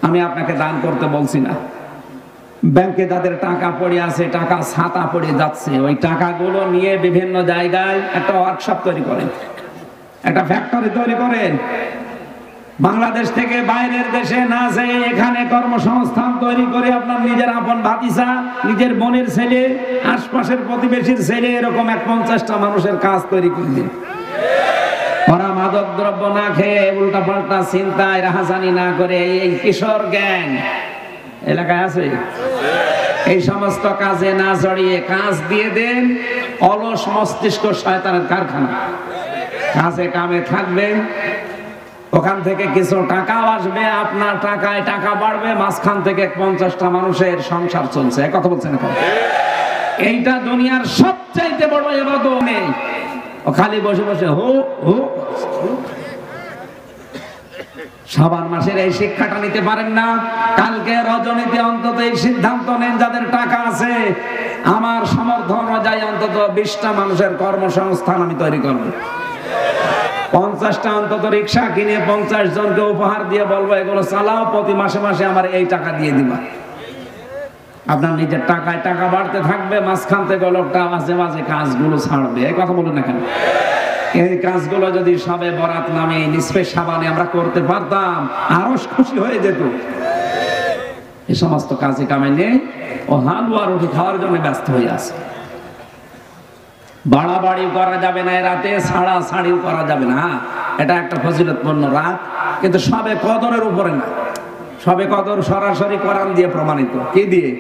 আমি আপনাকে দান করতে বলছি না। ব্যাংকে যাদের টাকা পড়ে আছে, টাকা ছাতা পড়ে যাচ্ছে, ওই টাকাগুলো নিয়ে বিভিন্ন জায়গায় একটা ওয়ার্কশপ তৈরি করেন, একটা ফ্যাক্টরি তৈরি করেন। বাংলাদেশ থেকে বাইরের দেশে না যেয়ে এখানে কর্মসংস্থান তৈরি করে আপনার নিজের আপন ভাতিজা, নিজের বোনের ছেলে, আশপাশের প্রতিবেশীর ছেলে, এরকম 50টা মানুষের কাজ তৈরি করে দিন। ওরা মাদক দ্রব্য না খেয়ে, উল্টা পাল্টা চিন্তায় রাহাজানি না করে, এই কিশোর গ্যাং এলাকায় আছে, এই সমস্ত কাজে না জড়িয়ে কাজ দিয়ে দেন। অলস মস্তিষ্ক শয়তানের কারখানা, কাজে কামে থাকবেন, ওখান থেকে কিছু টাকাও আসবে, আপনার টাকায় টাকা বাড়বে, মাঝখান থেকে 50টা মানুষের সংসার চলছে। কথা বলছেন এখন? এইটা দুনিয়ার সবচাইতে বড় ইবাদত নেই। ও খালি বসে বসে হো হো। শাবান মাসের এই শিক্ষাটা নিতে পারেন না? কালকে রজনীতে অন্তত এই সিদ্ধান্ত নেন, যাদের টাকা আছে, আমার সামর্থ্য অনুযায়ী অন্তত 20টা মানুষের কর্মসংস্থান আমি তৈরি করবো। 50টা অন্তত রিক্সা কিনে 50 জনকে উপহার দিয়ে বলবো, এগুলো চালাও, প্রতি মাসে মাসে আমার এই টাকা দিয়ে দিবা। আপনার নিজের টাকায় টাকা বাড়তে থাকবে, মাঝখান থেকে লোকটা মাঝে মাঝে কাজগুলো ছাড়বে। এই কথা বলুন না কেন? এই কাজগুলো যদি সবে বরাত নামে, নিসফে শাবানে আমরা করতে পারতাম, আরো খুশি হয়ে যেত। এই সমস্ত কাজে কামে নেই, ও হালুয়া রুটি খাওয়ার জন্য ব্যস্ত হয়ে আছে। বাড়াবাড়ি করা যাবে না রাতে, ছাড়াছাড়িও করা যাবে না। এটা একটা ফজিলতপূর্ণ রাত, কিন্তু সবে কদরের উপরে না। সবে কদর সরাসরি কোরআন দিয়ে প্রমাণিত। কি দিয়ে?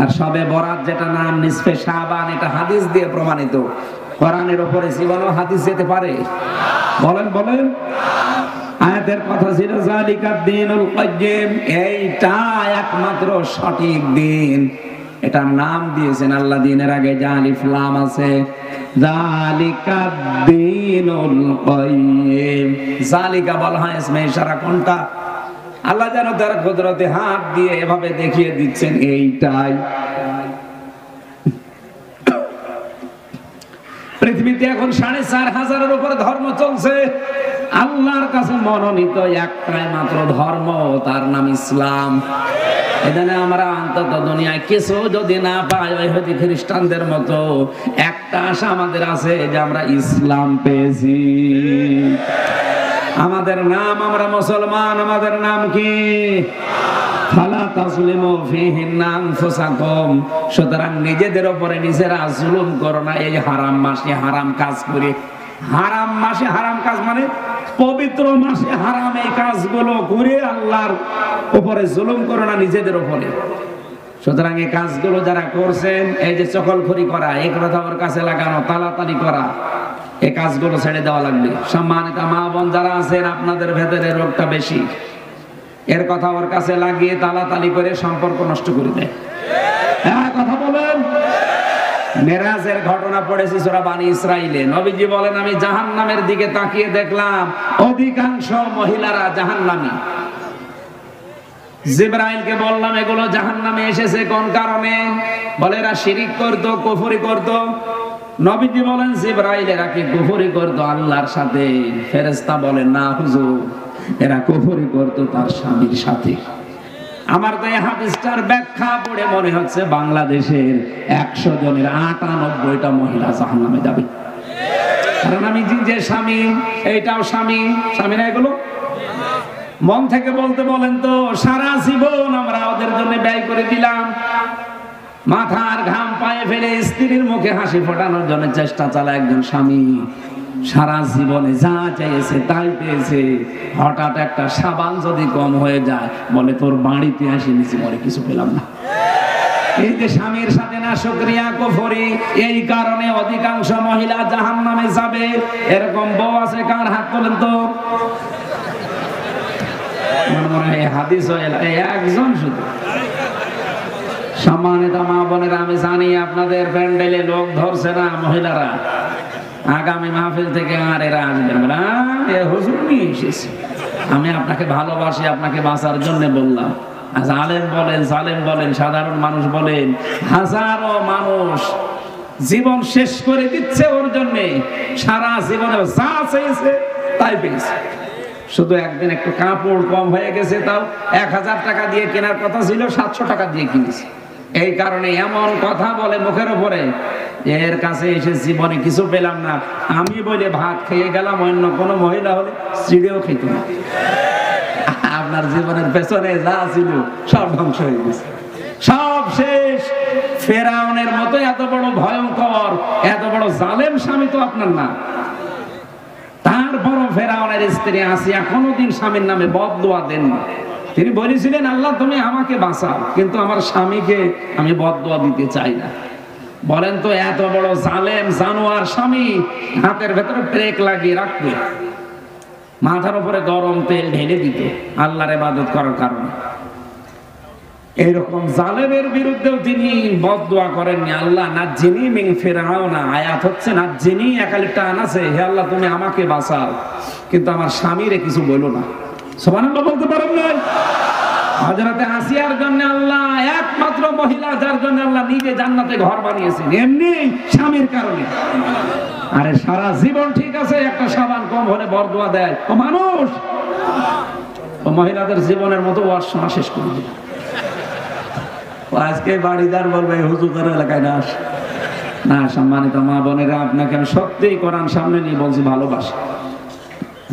আর সবে বরাত যেটা নাম নিসফে শাবান, এটা হাদিস দিয়ে প্রমাণিত। কোরআনের উপরে জীবনও হাদিস যেতে পারে? বলেন বলেন। আয়াতের কথা ছিল যালিকাদ দীনুল কাইয়্যিম, এইটা একমাত্র সঠিক দিন। এটার নাম দিয়েছেন আল্লাহ, দিনের আগে যা আলিফ লাম আছে, যালিকাদ দীনুল কাইয়্যিম। যালিকা বলা হয় ইসমে ইশারা। কোনটা? আল্লাহ যেন তার কুদরতে হাত দিয়ে এভাবে দেখিয়ে দিচ্ছেন, এইটাই। পৃথিবীতে এখন 4500-এর উপরে ধর্ম চলছে, আল্লাহর কাছে মনোনীত একটাই মাত্র ধর্ম, তার নাম ইসলাম। এখানে আমরা অন্তত দুনিয়ায় কিছু যদি না পাই, ওই হয়তো খ্রিস্টানদের মতো একটা আশা আমাদের আছে যে আমরা ইসলাম পেয়েছি। আমাদের নাম, আমরা মুসলমান, আমাদের নাম কি? সুতরাং নিজেদের উপরে নিজেরা জুলুম করো না। এই হারাম মাসে হারাম কাজ করে, হারাম মাসে হারাম কাজ মানে পবিত্র মাসে হারাম এই কাজগুলো করে আল্লাহর উপরে জুলুম করো না, নিজেদের উপরে। সুতরাং এই কাজগুলো যারা করছেন, এই যে চকলখড়ি করা, এক কথা ওর কাছে লাগানো, তালাতালি করা, এই কাজগুলো ছেড়ে দেওয়া লাগবে। সম্মানিত মা বোন যারা আছেন, আপনাদের ভেতরে রোগটা বেশি, এর কথা ওর কাছে লাগিয়ে তালাতালি করে সম্পর্ক নষ্ট করে দেয়। হ্যাঁ, কথা বলেন। মেরাজের ঘটনা পড়েছি সূরা বানী ইসরাইলে। নবীজি বলেন, আমি জাহান্নামের দিকে তাকিয়ে দেখলাম অধিকাংশ মহিলারা জাহান্নামী। জিবরাইলকে বললাম, এগুলো জাহান্নামে এসেছে কোন কারণে? বলে এরা শিরিক করতো, কুফরি করতো। নবীজি বলেন, জিবরাইল এরা কি কুফরি করতো আল্লাহর সাথে? ফেরেশতা বলেন, না হুজুর, এরা কুফরি করতো তার স্বামীর সাথে। আমার তো এই হাদিসটার ব্যাখ্যা পড়ে মনে হচ্ছে বাংলাদেশের 100 জনের 98টা মহিলা জাহান্নামে যাবে। কারণ আমি যে স্বামী, এইটাও স্বামী, স্বামী না এগুলো? মন থেকে বলতে বলেন তো, সারা জীবন আমরা ওদের জন্য ব্যয় করে দিলাম, মাথার ঘাম পায়ে ফেলে স্ত্রীর মুখে হাসি ফোটানোর জন্য চেষ্টা চালায় একজন স্বামী। সারা জীবনে যা চাইছে তাই পেয়েছে, হঠাৎ একটা সাবান যদি কম হয়ে যায়, বলে তোর বাড়িতে আসি নিচে, বলে কিছু পেলাম না। এই যে স্বামীর সাথে না শুকরিয়া কুফরি, এই কারণে অধিকাংশ মহিলা জাহান্নামে যাবে। এরকম বউ আছে কার? হাত তোলেন তো। মনে হয় হাদিস একজন শুধু। সম্মানিত মা বোনেরা, আমি জানি আপনাদের প্যান্ডেলে লোক ধরছে না মহিলারা, আগামী মাহফিল থেকে আর এরা আসবেন না, এ হুজুর নিয়ে এসেছে। আমি আপনাকে ভালোবাসি, আপনাকে বাঁচার জন্য বললাম। আজ আলেম বলেন, জালেম বলেন, সাধারণ মানুষ বলেন, হাজারো মানুষ জীবন শেষ করে দিচ্ছে ওর জন্য। সারা জীবনে যা চেয়েছে তাই পেয়েছে। শুধু একদিন একটু কাপড় কম হয়ে গেছে, তাও 1000 টাকা দিয়ে কেনার কথা ছিল, 700 টাকা দিয়ে কিনেছে। এই কারণে এমন কথা বলে মুখের উপরে, এর কাছে এসে জীবনে কিছু পেলাম না। আমি বলে ভাত খেয়ে গেলাম, অন্য কোনো মহিলা হলে চিড়েও খেত না। আপনার জীবনের পেছনে যা ছিল সব ধ্বংস হয়ে গেছে, সব শেষ। ফেরাউনের মতো এত বড় ভয়ঙ্কর, এত বড় জালেম স্বামী তো আপনার না। তারপরও ফেরাউনের স্ত্রী আসিয়া কোনোদিন স্বামীর নামে বদদোয়া দেন না। তিনি বলেছিলেন, আল্লাহ তুমি আমাকে বাঁচাও, কিন্তু আমার স্বামীকে আমি বদদোয়া দিতে চাই না। বলেন তো, এত বড় জালেম জানোয়ার স্বামী হাতের ভেতরে ব্রেক লাগিয়ে রাখবে, মাথার উপরে গরম তেল ঢেলে দিত আল্লাহর ইবাদত করার কারণে। এইরকম জালেমের বিরুদ্ধেও তিনি বদদোয়া করেননি। আল্লাহ নাজ্জিনি মিন ফিরআউনা, আয়াত হচ্ছে নাজ্জিনি, একালিপটা আনাছে, হে আল্লাহ তুমি আমাকে বাঁচাও, কিন্তু আমার স্বামীরে কিছু বলো না। সুবহানাল্লাহ বলতে পারেন না? হযরতে আসিয়ার জন্য আল্লাহ একমাত্র মহিলা যার জন্য আল্লাহ নিজে জান্নাতে ঘর বানিয়েছেন, এমনি স্বামীর কারণে। আরে সারা জীবন ঠিক আছে, একটা সাবান কম হলে বরদোয়া দেয়। ও মানুষ, ও মহিলাদের জীবনের মতো ওয়াজ শোনা শেষ করে দিল। আজকে বাড়িদার বলবে হুজুরের এলাকায় না আস না। সম্মানিত মা বোনেরা, আপনাকে আমি সত্যিই কোরআন সামনে নিয়ে বলছি, ভালোবাসি।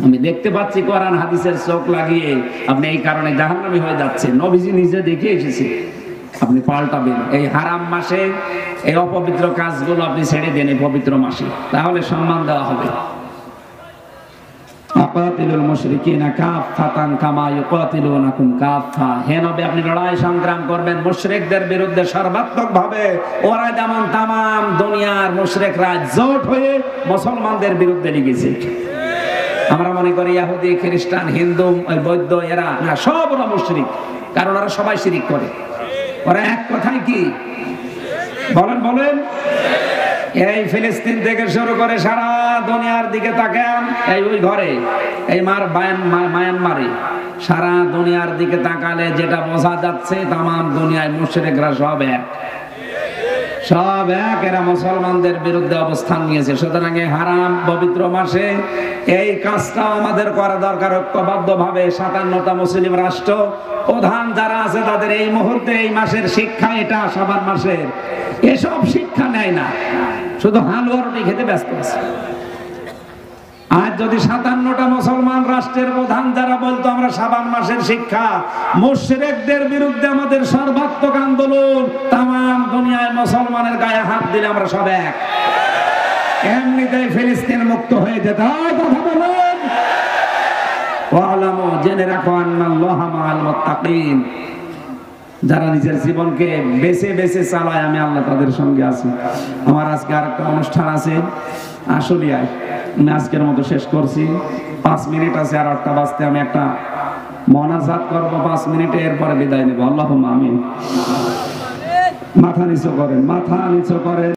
আমি দেখতে পাচ্ছি কোরআন হাদিসের চোখ লাগিয়ে আপনি এই কারণে জাহান্নামী হয়ে যাচ্ছেন। নবীজি নিজে দেখে এসেছে, আপনি পাল্টাবেন। এই হারাম মাসে এই অপবিত্র কাজগুলো আপনি ছেড়ে দেন এই পবিত্র মাসে, তাহলে সম্মান দেওয়া হবে। আকাতিলুল মুশরিকিনা কাফাতান কামা ইউকাতিলুনাকুম কাফা। হে নবী, আপনি লড়াই সংগ্রাম করবেন মুশরিকদের বিরুদ্ধে সর্বাত্মকভাবে। ওরা যেমন তামাম দুনিয়ার মুশরিকরা জোট হয়ে মুসলমানদের বিরুদ্ধে লেগেছে। আমরা মনে করি ইহুদি, খ্রিস্টান, হিন্দু, বৌদ্ধ এরা না, সব ওরা মুশরিক, কারণ ওরা সবাই শিরিক করে। ওরা এক কথায় কি বলেন বলেন? এই ফিলিস্তিন থেকে শুরু করে সারা দুনিয়ার দিকে তাকান, এই ওই ঘরে এই মায়ানমারে সারা দুনিয়ার দিকে তাকালে যেটা বোঝা যাচ্ছে, তামাম দুনিয়ায় মুশরিকরা সব এক, সব এক, এরা মুসলমানদের বিরুদ্ধে অবস্থান নিয়েছে। সুতরাং এই হারাম পবিত্র মাসে এই কাজটা আমাদের করা দরকার ঐক্যবদ্ধ ভাবে। 57টা মুসলিম রাষ্ট্র প্রধান যারা আছে তাদের এই মুহূর্তে এই মাসের শিক্ষা এটা শাবান মাসের এসব শিক্ষা নেয় না, শুধু হালুয়া রুটি খেতে ব্যস্ত আছে। আজ যদি 57টা মুসলমান রাষ্ট্রের প্রধান যারা বলতো আমরা শাবান মাসের শিক্ষা, মুশরিকদের বিরুদ্ধে আমাদের সর্বাত্মক আন্দোলন, তামাম দুনিয়ায় মুসলমানের গায়ে হাত দিলে আমরা সব এক, এমনিতেই ফিলিস্তিন মুক্ত হয়ে যেত। কথা বলেন, ওয়ালামু, জেনে রাখো আন্নাল্লাহা মাআল মুত্তাকিন। যারা নিজের জীবনকে বেছে বেছে চালায় আমি আল্লাহ তাদের সঙ্গে আছি। আমার আজকে আরেকটা অনুষ্ঠান আছে আশুলিয়ায়, আমি আজকের মতো শেষ করছি। 5 মিনিট আছে, আর 8টা বাজতে আমি একটা মোনাজাত করবো 5 মিনিটে, এরপরে বিদায় নেবো। আল্লাহুম্মা আমিন। মাথা নিচু করেন, মাথা নিচু করেন।